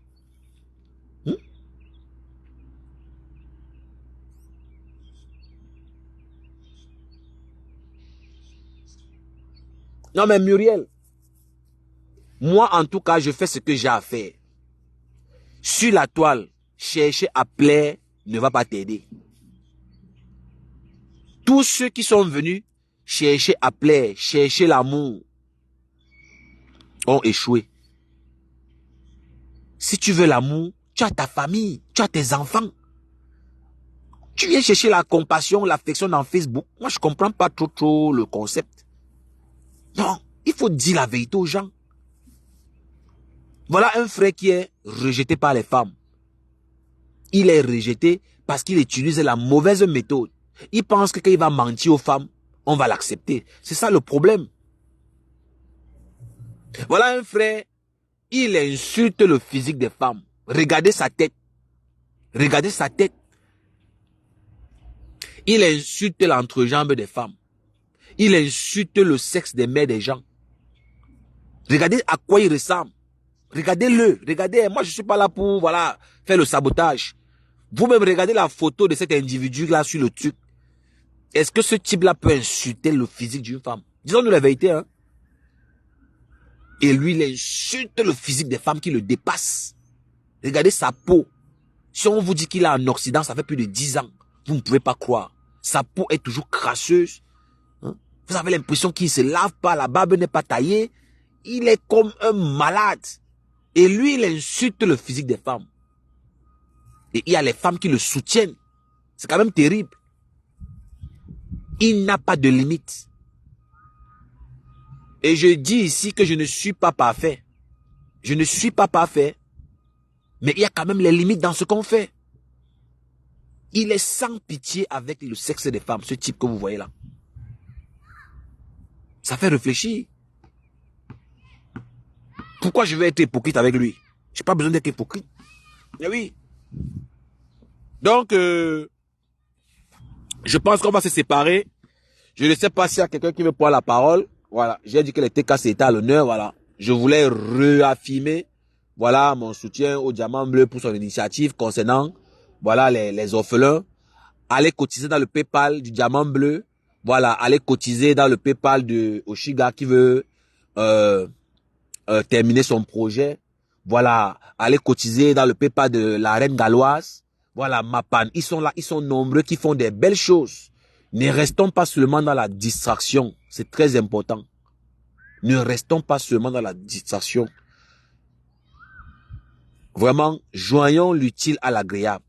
Non mais Muriel, moi en tout cas, je fais ce que j'ai à faire. Sur la toile, chercher à plaire ne va pas t'aider. Tous ceux qui sont venus chercher à plaire, chercher l'amour, ont échoué. Si tu veux l'amour, tu as ta famille, tu as tes enfants. Tu viens chercher la compassion, l'affection dans Facebook. Moi, je comprends pas trop le concept. Non, il faut dire la vérité aux gens. Voilà un frère qui est rejeté par les femmes. Il est rejeté parce qu'il utilise la mauvaise méthode. Il pense que quand il va mentir aux femmes, on va l'accepter. C'est ça le problème. Voilà un frère, il insulte le physique des femmes. Regardez sa tête. Regardez sa tête. Il insulte l'entrejambe des femmes. Il insulte le sexe des mères des gens. Regardez à quoi il ressemble. Regardez-le. Regardez, moi je suis pas là pour voilà faire le sabotage. Vous-même regardez la photo de cet individu-là sur le truc. Est-ce que ce type-là peut insulter le physique d'une femme? Disons-nous la vérité. Hein? Et lui, il insulte le physique des femmes qui le dépassent. Regardez sa peau. Si on vous dit qu'il est en Occident, ça fait plus de 10 ans. Vous ne pouvez pas croire. Sa peau est toujours crasseuse. Hein? Vous avez l'impression qu'il ne se lave pas, la barbe n'est pas taillée. Il est comme un malade. Et lui, il insulte le physique des femmes. Et il y a les femmes qui le soutiennent. C'est quand même terrible. Il n'a pas de limite. Et je dis ici que je ne suis pas parfait. Je ne suis pas parfait. Mais il y a quand même les limites dans ce qu'on fait. Il est sans pitié avec le sexe des femmes, ce type que vous voyez là. Ça fait réfléchir. Pourquoi je vais être hypocrite avec lui? Je n'ai pas besoin d'être hypocrite. Mais oui. Donc, je pense qu'on va se séparer. Je ne sais pas s'il y a quelqu'un qui veut prendre la parole. Voilà, j'ai dit que les TKC étaient à l'honneur. Voilà, je voulais réaffirmer, voilà, mon soutien au Diamant Bleu pour son initiative concernant, voilà, les orphelins. Allez cotiser dans le PayPal du Diamant Bleu. Voilà, allez cotiser dans le PayPal de Oshiga qui veut terminer son projet. Voilà, allez cotiser dans le PayPal de la Reine Galloise. Voilà, Mapan, ils sont là, ils sont nombreux qui font des belles choses. Ne restons pas seulement dans la distraction. C'est très important. Ne restons pas seulement dans la distraction. Vraiment, joignons l'utile à l'agréable.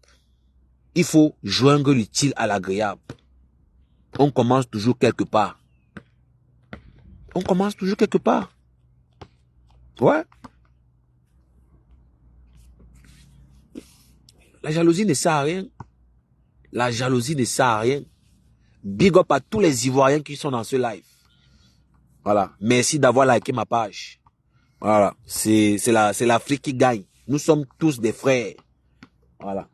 Il faut joindre l'utile à l'agréable. On commence toujours quelque part. On commence toujours quelque part. Ouais. La jalousie ne sert à rien. La jalousie ne sert à rien. Big up à tous les Ivoiriens qui sont dans ce live. Voilà. Merci d'avoir liké ma page. Voilà. C'est l'Afrique qui gagne. Nous sommes tous des frères. Voilà.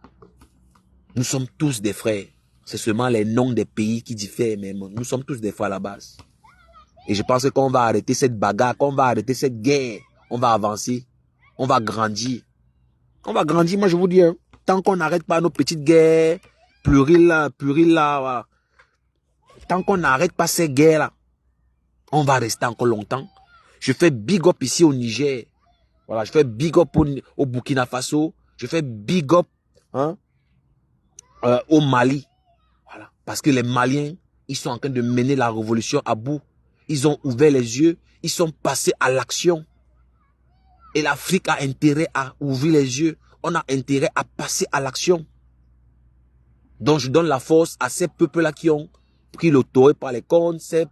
Nous sommes tous des frères. C'est seulement les noms des pays qui diffèrent, mais nous sommes tous des frères à la base. Et je pense qu'on va arrêter cette bagarre, qu'on va arrêter cette guerre. On va avancer. On va grandir. On va grandir, moi je vous dis. Hein, tant qu'on n'arrête pas nos petites guerres, pluriles là, voilà. Tant qu'on n'arrête pas ces guerres-là, on va rester encore longtemps. Je fais big up ici au Niger. Voilà, je fais big up au Burkina Faso. Je fais big up hein, au Mali. Voilà. Parce que les Maliens, ils sont en train de mener la révolution à bout. Ils ont ouvert les yeux. Ils sont passés à l'action. Et l'Afrique a intérêt à ouvrir les yeux. On a intérêt à passer à l'action. Donc je donne la force à ces peuples-là qui ont pris le taureau par les cornes. Ces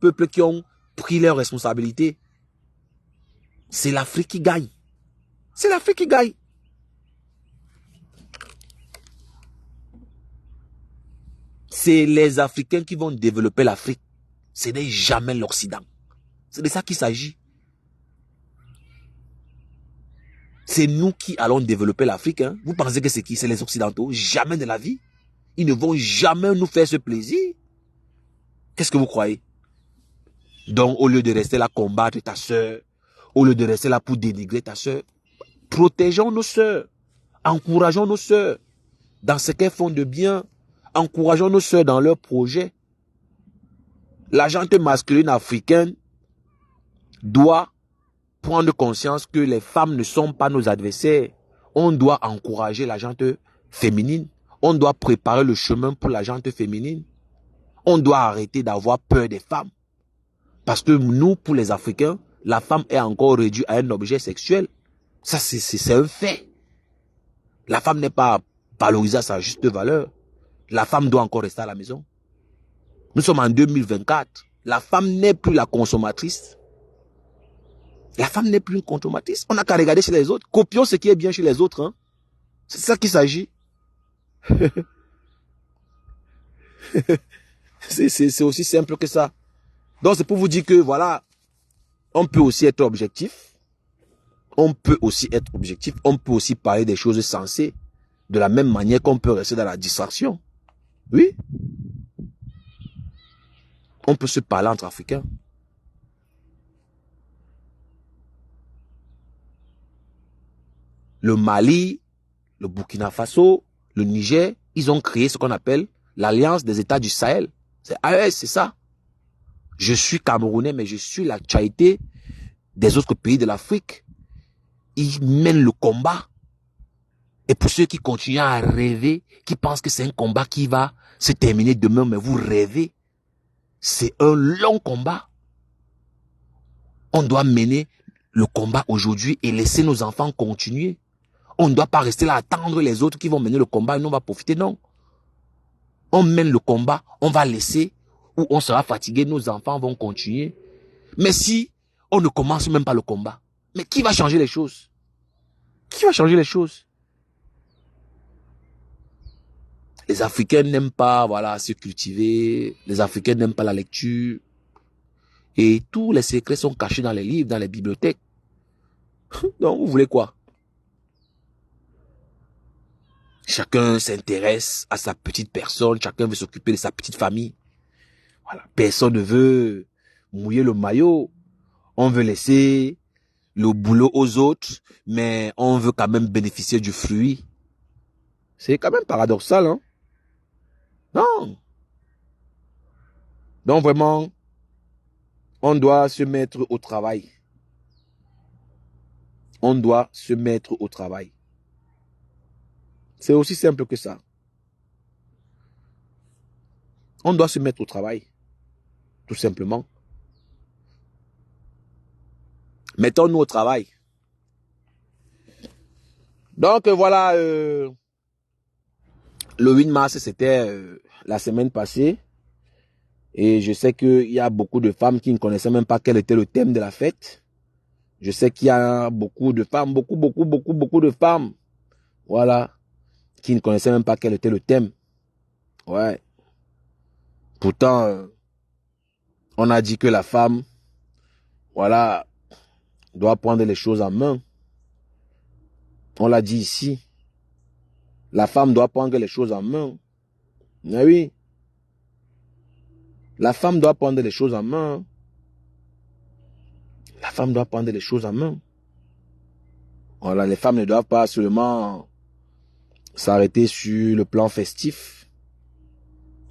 peuples qui ont pris leurs responsabilités. C'est l'Afrique qui gagne. C'est l'Afrique qui gagne. C'est les Africains qui vont développer l'Afrique. Ce n'est jamais l'Occident. C'est de ça qu'il s'agit. C'est nous qui allons développer l'Afrique. Hein. Vous pensez que c'est qui? C'est les Occidentaux? Jamais de la vie. Ils ne vont jamais nous faire ce plaisir. Qu'est-ce que vous croyez? Donc, au lieu de rester là combattre ta soeur, au lieu de rester là pour dénigrer ta soeur, protégeons nos soeurs. Encourageons nos soeurs dans ce qu'elles font de bien. Encourageons nos soeurs dans leurs projets. La gente masculine africaine doit prendre conscience que les femmes ne sont pas nos adversaires. On doit encourager la gente féminine. On doit préparer le chemin pour la gente féminine. On doit arrêter d'avoir peur des femmes. Parce que nous, pour les Africains, la femme est encore réduite à un objet sexuel. Ça, c'est un fait. La femme n'est pas valorisée à sa juste valeur. La femme doit encore rester à la maison. Nous sommes en 2024. La femme n'est plus la consommatrice. La femme n'est plus une consommatrice. On n'a qu'à regarder chez les autres. Copions ce qui est bien chez les autres. Hein. C'est ça qu'il s'agit. C'est aussi simple que ça. Donc c'est pour vous dire que voilà, on peut aussi être objectif. On peut aussi être objectif. On peut aussi parler des choses sensées. De la même manière qu'on peut rester dans la distraction. Oui. On peut se parler entre Africains. Le Mali, le Burkina Faso, le Niger, ils ont créé ce qu'on appelle l'Alliance des États du Sahel. C'est AES, c'est ça. Je suis Camerounais, mais je suis la Tchaïté des autres pays de l'Afrique. Ils mènent le combat. Et pour ceux qui continuent à rêver, qui pensent que c'est un combat qui va se terminer demain, mais vous rêvez. C'est un long combat. On doit mener le combat aujourd'hui et laisser nos enfants continuer. On ne doit pas rester là à attendre les autres qui vont mener le combat et nous on va profiter, non. On mène le combat, on va laisser, ou on sera fatigué, nos enfants vont continuer. Mais si on ne commence même pas le combat, mais qui va changer les choses? Qui va changer les choses? Les Africains n'aiment pas, voilà, se cultiver. Les Africains n'aiment pas la lecture. Et tous les secrets sont cachés dans les livres, dans les bibliothèques. Donc, vous voulez quoi? Chacun s'intéresse à sa petite personne. Chacun veut s'occuper de sa petite famille. Voilà. Personne ne veut mouiller le maillot. On veut laisser le boulot aux autres, mais on veut quand même bénéficier du fruit. C'est quand même paradoxal, hein? Non. Donc vraiment, on doit se mettre au travail. On doit se mettre au travail. C'est aussi simple que ça. On doit se mettre au travail. Tout simplement. Mettons-nous au travail. Donc voilà, le 8 mars, c'était la semaine passée. Et je sais qu'il y a beaucoup de femmes qui ne connaissaient même pas quel était le thème de la fête. Je sais qu'il y a beaucoup de femmes, beaucoup de femmes, voilà, qui ne connaissaient même pas quel était le thème. Ouais. Pourtant, on a dit que la femme, voilà, doit prendre les choses en main. On l'a dit ici. La femme doit prendre les choses en main. Mais oui. La femme doit prendre les choses en main. La femme doit prendre les choses en main. Voilà, les femmes ne doivent pas seulement s'arrêter sur le plan festif.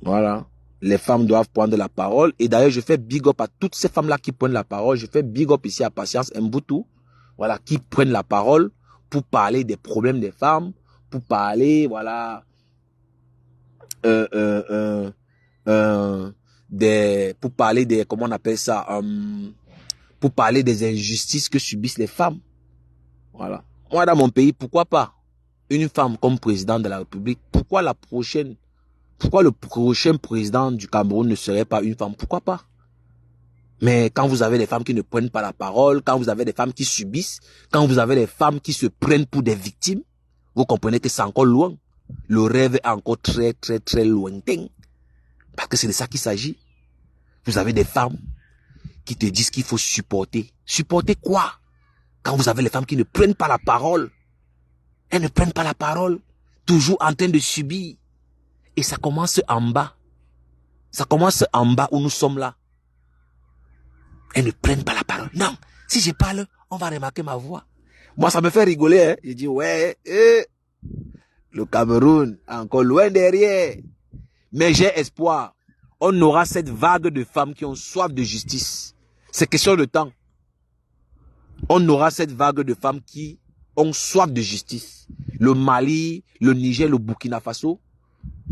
Voilà. Les femmes doivent prendre la parole. Et d'ailleurs, je fais big up à toutes ces femmes-là qui prennent la parole. Je fais big up ici à Patience Mboutou. Voilà, qui prennent la parole pour parler des problèmes des femmes, pour parler, voilà, pour parler des, comment on appelle ça, pour parler des injustices que subissent les femmes. Voilà. Moi, dans mon pays, pourquoi pas une femme comme président de la République? Pourquoi le prochain président du Cameroun ne serait pas une femme? Pourquoi pas? Mais quand vous avez des femmes qui ne prennent pas la parole, quand vous avez des femmes qui subissent, quand vous avez des femmes qui se prennent pour des victimes, vous comprenez que c'est encore loin. Le rêve est encore très, très, très lointain. Parce que c'est de ça qu'il s'agit. Vous avez des femmes qui te disent qu'il faut supporter. Supporter quoi? Quand vous avez les femmes qui ne prennent pas la parole. Elles ne prennent pas la parole. Toujours en train de subir. Et ça commence en bas. Ça commence en bas où nous sommes là. Elles ne prennent pas la parole. Non, si je parle, on va remarquer ma voix. Moi, ça me fait rigoler. Hein. Je dis, ouais, le Cameroun, encore loin derrière. Mais j'ai espoir. On aura cette vague de femmes qui ont soif de justice. C'est question de temps. On aura cette vague de femmes qui ont soif de justice. Le Mali, le Niger, le Burkina Faso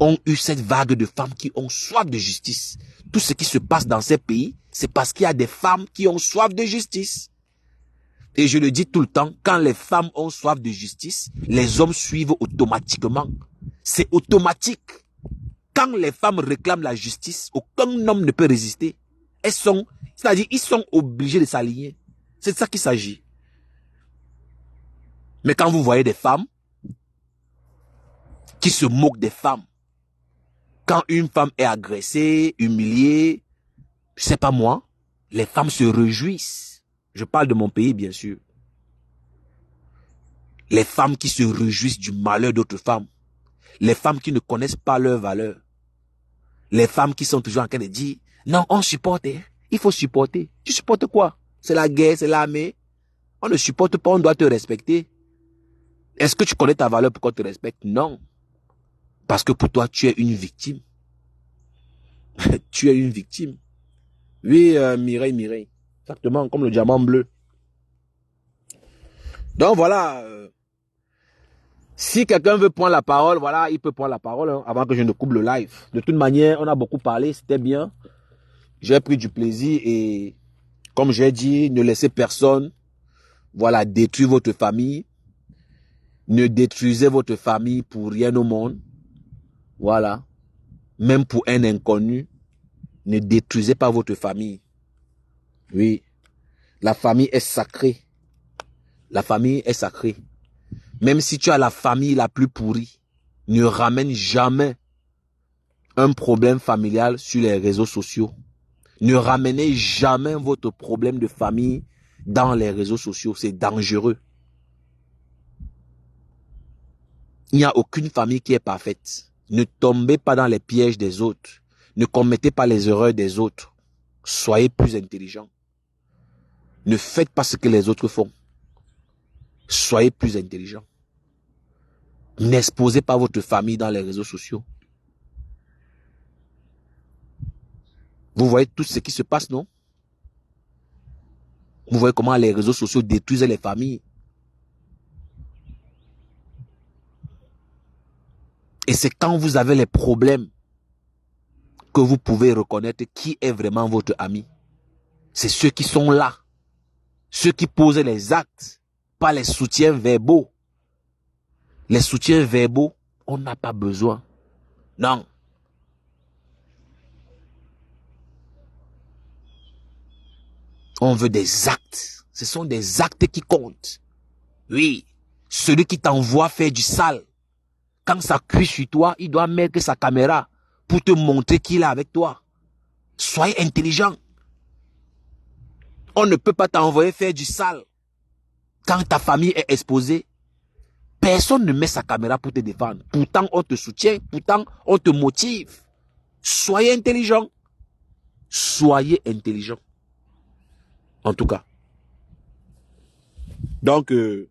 ont eu cette vague de femmes qui ont soif de justice. Tout ce qui se passe dans ces pays, c'est parce qu'il y a des femmes qui ont soif de justice. Et je le dis tout le temps, quand les femmes ont soif de justice, les hommes suivent automatiquement. C'est automatique. Quand les femmes réclament la justice, aucun homme ne peut résister. C'est-à-dire, ils sont obligés de s'aligner. C'est de ça qu'il s'agit. Mais quand vous voyez des femmes qui se moquent des femmes, quand une femme est agressée, humiliée, je sais pas moi, les femmes se réjouissent. Je parle de mon pays, bien sûr. Les femmes qui se réjouissent du malheur d'autres femmes. Les femmes qui ne connaissent pas leur valeur. Les femmes qui sont toujours en train de dire, non, on supporte, hein. Il faut supporter. Tu supportes quoi? C'est la guerre, c'est l'armée. On ne supporte pas, on doit te respecter. Est-ce que tu connais ta valeur pour qu'on te respecte? Non. Parce que pour toi, tu es une victime. Tu es une victime. Oui, Mireille. Exactement, comme le diamant bleu. Donc voilà. Si quelqu'un veut prendre la parole, voilà, il peut prendre la parole hein, avant que je ne coupe le live. De toute manière, on a beaucoup parlé, c'était bien. J'ai pris du plaisir et comme j'ai dit, ne laissez personne, voilà, détruire votre famille. Ne détruisez votre famille pour rien au monde. Voilà. Même pour un inconnu, ne détruisez pas votre famille. Oui. La famille est sacrée. La famille est sacrée. Même si tu as la famille la plus pourrie, ne ramène jamais un problème familial sur les réseaux sociaux. Ne ramenez jamais votre problème de famille dans les réseaux sociaux. C'est dangereux. Il n'y a aucune famille qui est parfaite. Ne tombez pas dans les pièges des autres. Ne commettez pas les erreurs des autres. Soyez plus intelligents. Ne faites pas ce que les autres font. Soyez plus intelligents. N'exposez pas votre famille dans les réseaux sociaux. Vous voyez tout ce qui se passe, non? Vous voyez comment les réseaux sociaux détruisent les familles. Et c'est quand vous avez les problèmes que vous pouvez reconnaître qui est vraiment votre ami. C'est ceux qui sont là. Ceux qui posent les actes, pas les soutiens verbaux. Les soutiens verbaux, on n'a pas besoin. Non. On veut des actes. Ce sont des actes qui comptent. Oui. Celui qui t'envoie faire du sale, quand ça cuit sur toi, il doit mettre sa caméra pour te montrer qu'il est avec toi. Soyez intelligent. On ne peut pas t'envoyer faire du sale Quand ta famille est exposée, personne ne met sa caméra pour te défendre. Pourtant, on te soutient, pourtant, on te motive. Soyez intelligent. Soyez intelligent. En tout cas. Donc, je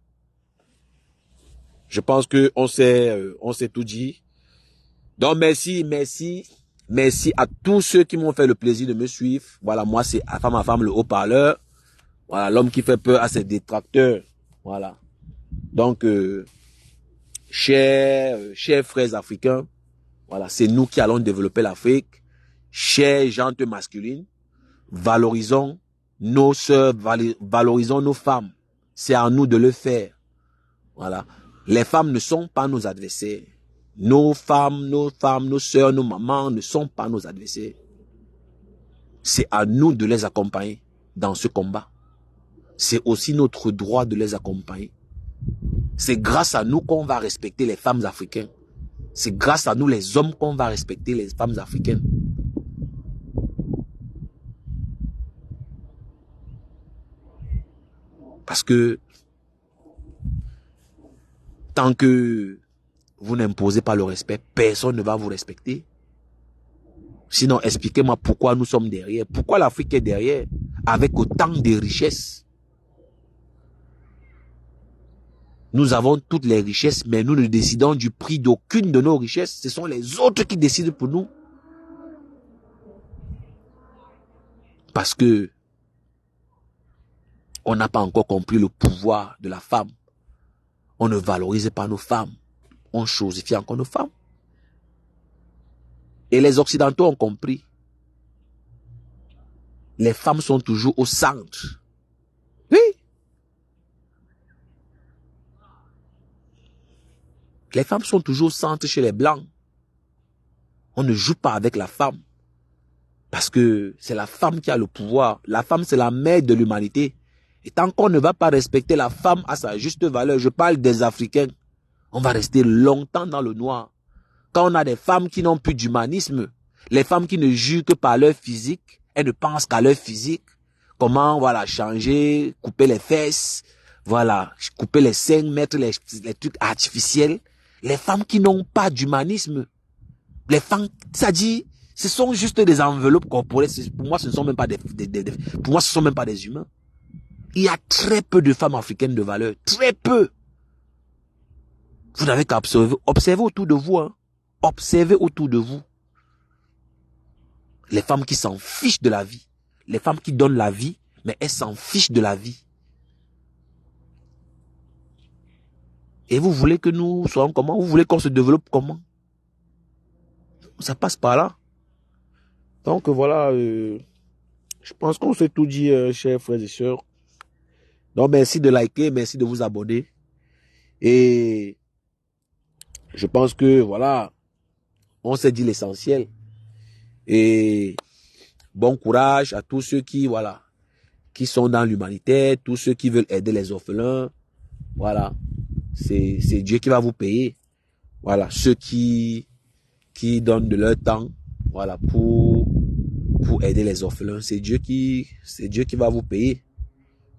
pense que on s'est tout dit. Donc, merci à tous ceux qui m'ont fait le plaisir de me suivre. Voilà, moi, c'est Femme à Femme, le haut-parleur. Voilà, l'homme qui fait peur à ses détracteurs. Voilà. Donc, chers frères africains, voilà, c'est nous qui allons développer l'Afrique. Chers gentes masculines, valorisons nos sœurs, valorisons nos femmes. C'est à nous de le faire. Voilà. Les femmes ne sont pas nos adversaires. Nos femmes, nos sœurs, nos mamans ne sont pas nos adversaires. C'est à nous de les accompagner dans ce combat. C'est aussi notre droit de les accompagner. C'est grâce à nous qu'on va respecter les femmes africaines. C'est grâce à nous les hommes qu'on va respecter les femmes africaines. Parce que tant que vous n'imposez pas le respect, personne ne va vous respecter. Sinon, expliquez-moi pourquoi nous sommes derrière. Pourquoi l'Afrique est derrière avec autant de richesses. Nous avons toutes les richesses, mais nous ne décidons du prix d'aucune de nos richesses. Ce sont les autres qui décident pour nous. Parce que on n'a pas encore compris le pouvoir de la femme. On ne valorise pas nos femmes. On chosifie encore nos femmes. Et les Occidentaux ont compris. Les femmes sont toujours au centre. Oui. Les femmes sont toujours au centre chez les Blancs. On ne joue pas avec la femme. Parce que c'est la femme qui a le pouvoir. La femme, c'est la mère de l'humanité. Et tant qu'on ne va pas respecter la femme à sa juste valeur, je parle des Africains, on va rester longtemps dans le noir. Quand on a des femmes qui n'ont plus d'humanisme, les femmes qui ne jugent que par leur physique, elles ne pensent qu'à leur physique, comment, voilà, changer, couper les fesses, voilà, couper les seins, mettre les trucs artificiels. Les femmes qui n'ont pas d'humanisme, les femmes, ça dit, ce sont juste des enveloppes corporelles. Pour moi, ce ne sont même pas pour moi, ce sont même pas des humains. Il y a très peu de femmes africaines de valeur. Très peu. Vous n'avez qu'à observer. Observez autour de vous. Hein. Observez autour de vous. Les femmes qui s'en fichent de la vie. Les femmes qui donnent la vie, mais elles s'en fichent de la vie. Et vous voulez que nous soyons comment? Vous voulez qu'on se développe comment? Ça passe par là. Donc voilà, je pense qu'on s'est tout dit, chers frères et sœurs. Donc merci de liker, merci de vous abonner. Et je pense que voilà, on s'est dit l'essentiel. Et bon courage à tous ceux qui, voilà, qui sont dans l'humanitaire, tous ceux qui veulent aider les orphelins. Voilà, c'est Dieu qui va vous payer. Voilà, ceux qui donnent de leur temps, voilà, pour aider les orphelins, c'est Dieu qui va vous payer.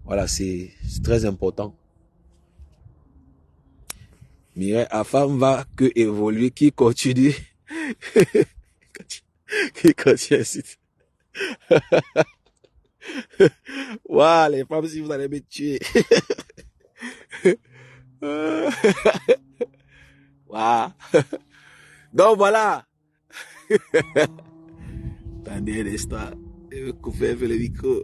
Voilà, c'est très important. Mais la femme va que évoluer, qui continue, qui continue ainsi. Waouh, les femmes, si vous allez me tuer. Waouh. Donc voilà. Attendez un instant. Je vais couper un peu le micro.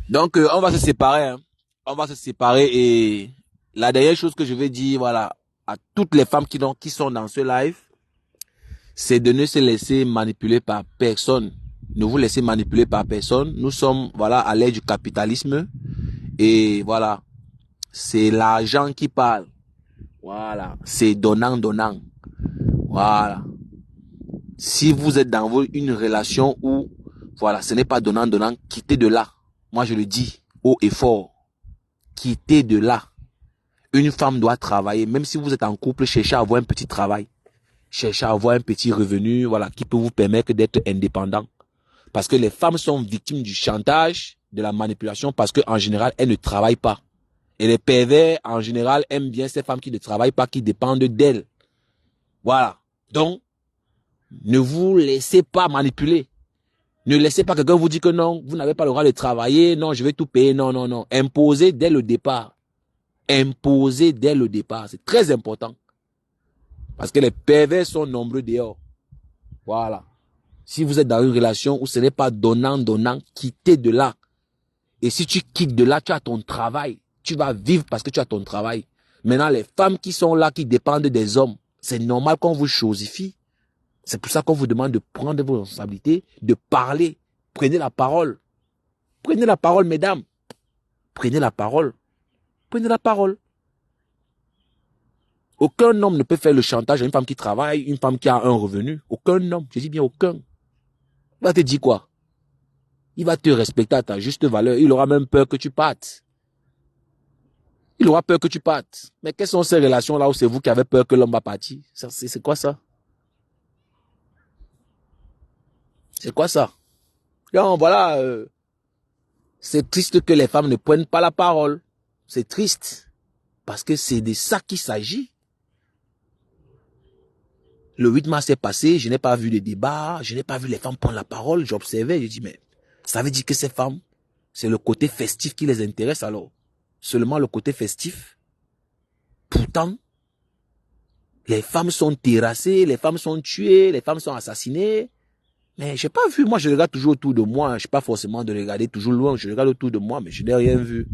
Donc, on va se séparer. Hein. On va se séparer et la dernière chose que je vais dire, voilà, à toutes les femmes qui sont dans ce live, c'est de ne se laisser manipuler par personne. Ne vous laissez manipuler par personne. Nous sommes, voilà, à l'ère du capitalisme et voilà, c'est l'argent qui parle. Voilà, c'est donnant, donnant. Voilà. Si vous êtes dans une relation où, voilà, ce n'est pas donnant, donnant, quittez de là. Moi, je le dis haut et fort. Quittez de là. Une femme doit travailler. Même si vous êtes en couple, cherchez à avoir un petit travail. Cherchez à avoir un petit revenu, voilà, qui peut vous permettre d'être indépendant. Parce que les femmes sont victimes du chantage, de la manipulation, parce qu'en général, elles ne travaillent pas. Et les pervers, en général, aiment bien ces femmes qui ne travaillent pas, qui dépendent d'elles. Voilà. Donc, ne vous laissez pas manipuler. Ne laissez pas quelqu'un vous dire que non, vous n'avez pas le droit de travailler, non, je vais tout payer, non, non, non. Imposez dès le départ. Imposez dès le départ. C'est très important. Parce que les pervers sont nombreux dehors. Voilà. Si vous êtes dans une relation où ce n'est pas donnant, donnant, quittez de là. Et si tu quittes de là, tu as ton travail. Tu vas vivre parce que tu as ton travail. Maintenant, les femmes qui sont là, qui dépendent des hommes, c'est normal qu'on vous chosifie. C'est pour ça qu'on vous demande de prendre vos responsabilités, de parler. Prenez la parole. Prenez la parole, mesdames. Prenez la parole. Prenez la parole. Aucun homme ne peut faire le chantage à une femme qui travaille, une femme qui a un revenu. Aucun homme, je dis bien aucun. Il va te dire quoi? Il va te respecter à ta juste valeur. Il aura même peur que tu partes. Il aura peur que tu partes. Mais quelles sont ces relations-là où c'est vous qui avez peur que l'homme va partir? C'est quoi ça? C'est quoi ça? Donc voilà, c'est triste que les femmes ne prennent pas la parole. C'est triste. Parce que c'est de ça qu'il s'agit. Le 8 mars est passé, je n'ai pas vu de débat, je n'ai pas vu les femmes prendre la parole. J'observais, je dis, mais ça veut dire que ces femmes, c'est le côté festif qui les intéresse alors. Seulement le côté festif. Pourtant, les femmes sont terrassées, les femmes sont tuées, les femmes sont assassinées. Mais j'ai pas vu, moi je regarde toujours autour de moi, je ne suis pas forcément de regarder toujours loin, je regarde autour de moi, mais je n'ai rien vu.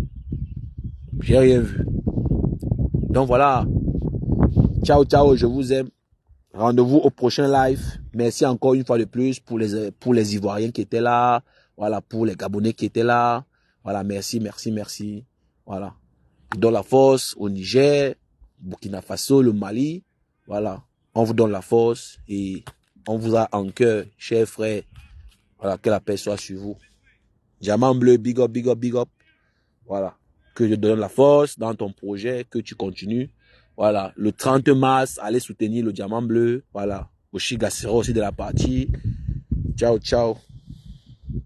J'ai rien vu. Donc voilà, ciao ciao, je vous aime. Rendez-vous au prochain live. Merci encore une fois de plus pour les Ivoiriens qui étaient là, voilà, pour les Gabonais qui étaient là. Voilà, merci, merci, merci. Voilà. Dans la force au Niger, Burkina Faso, le Mali. Voilà. On vous donne la force et on vous a en cœur, chers frères. Voilà, que la paix soit sur vous. Diamant bleu, big up, big up, big up. Voilà. Que je te donne la force dans ton projet, que tu continues. Voilà. Le 30 mars, allez soutenir le Diamant bleu. Voilà. Oshigashiro aussi de la partie. Ciao, ciao.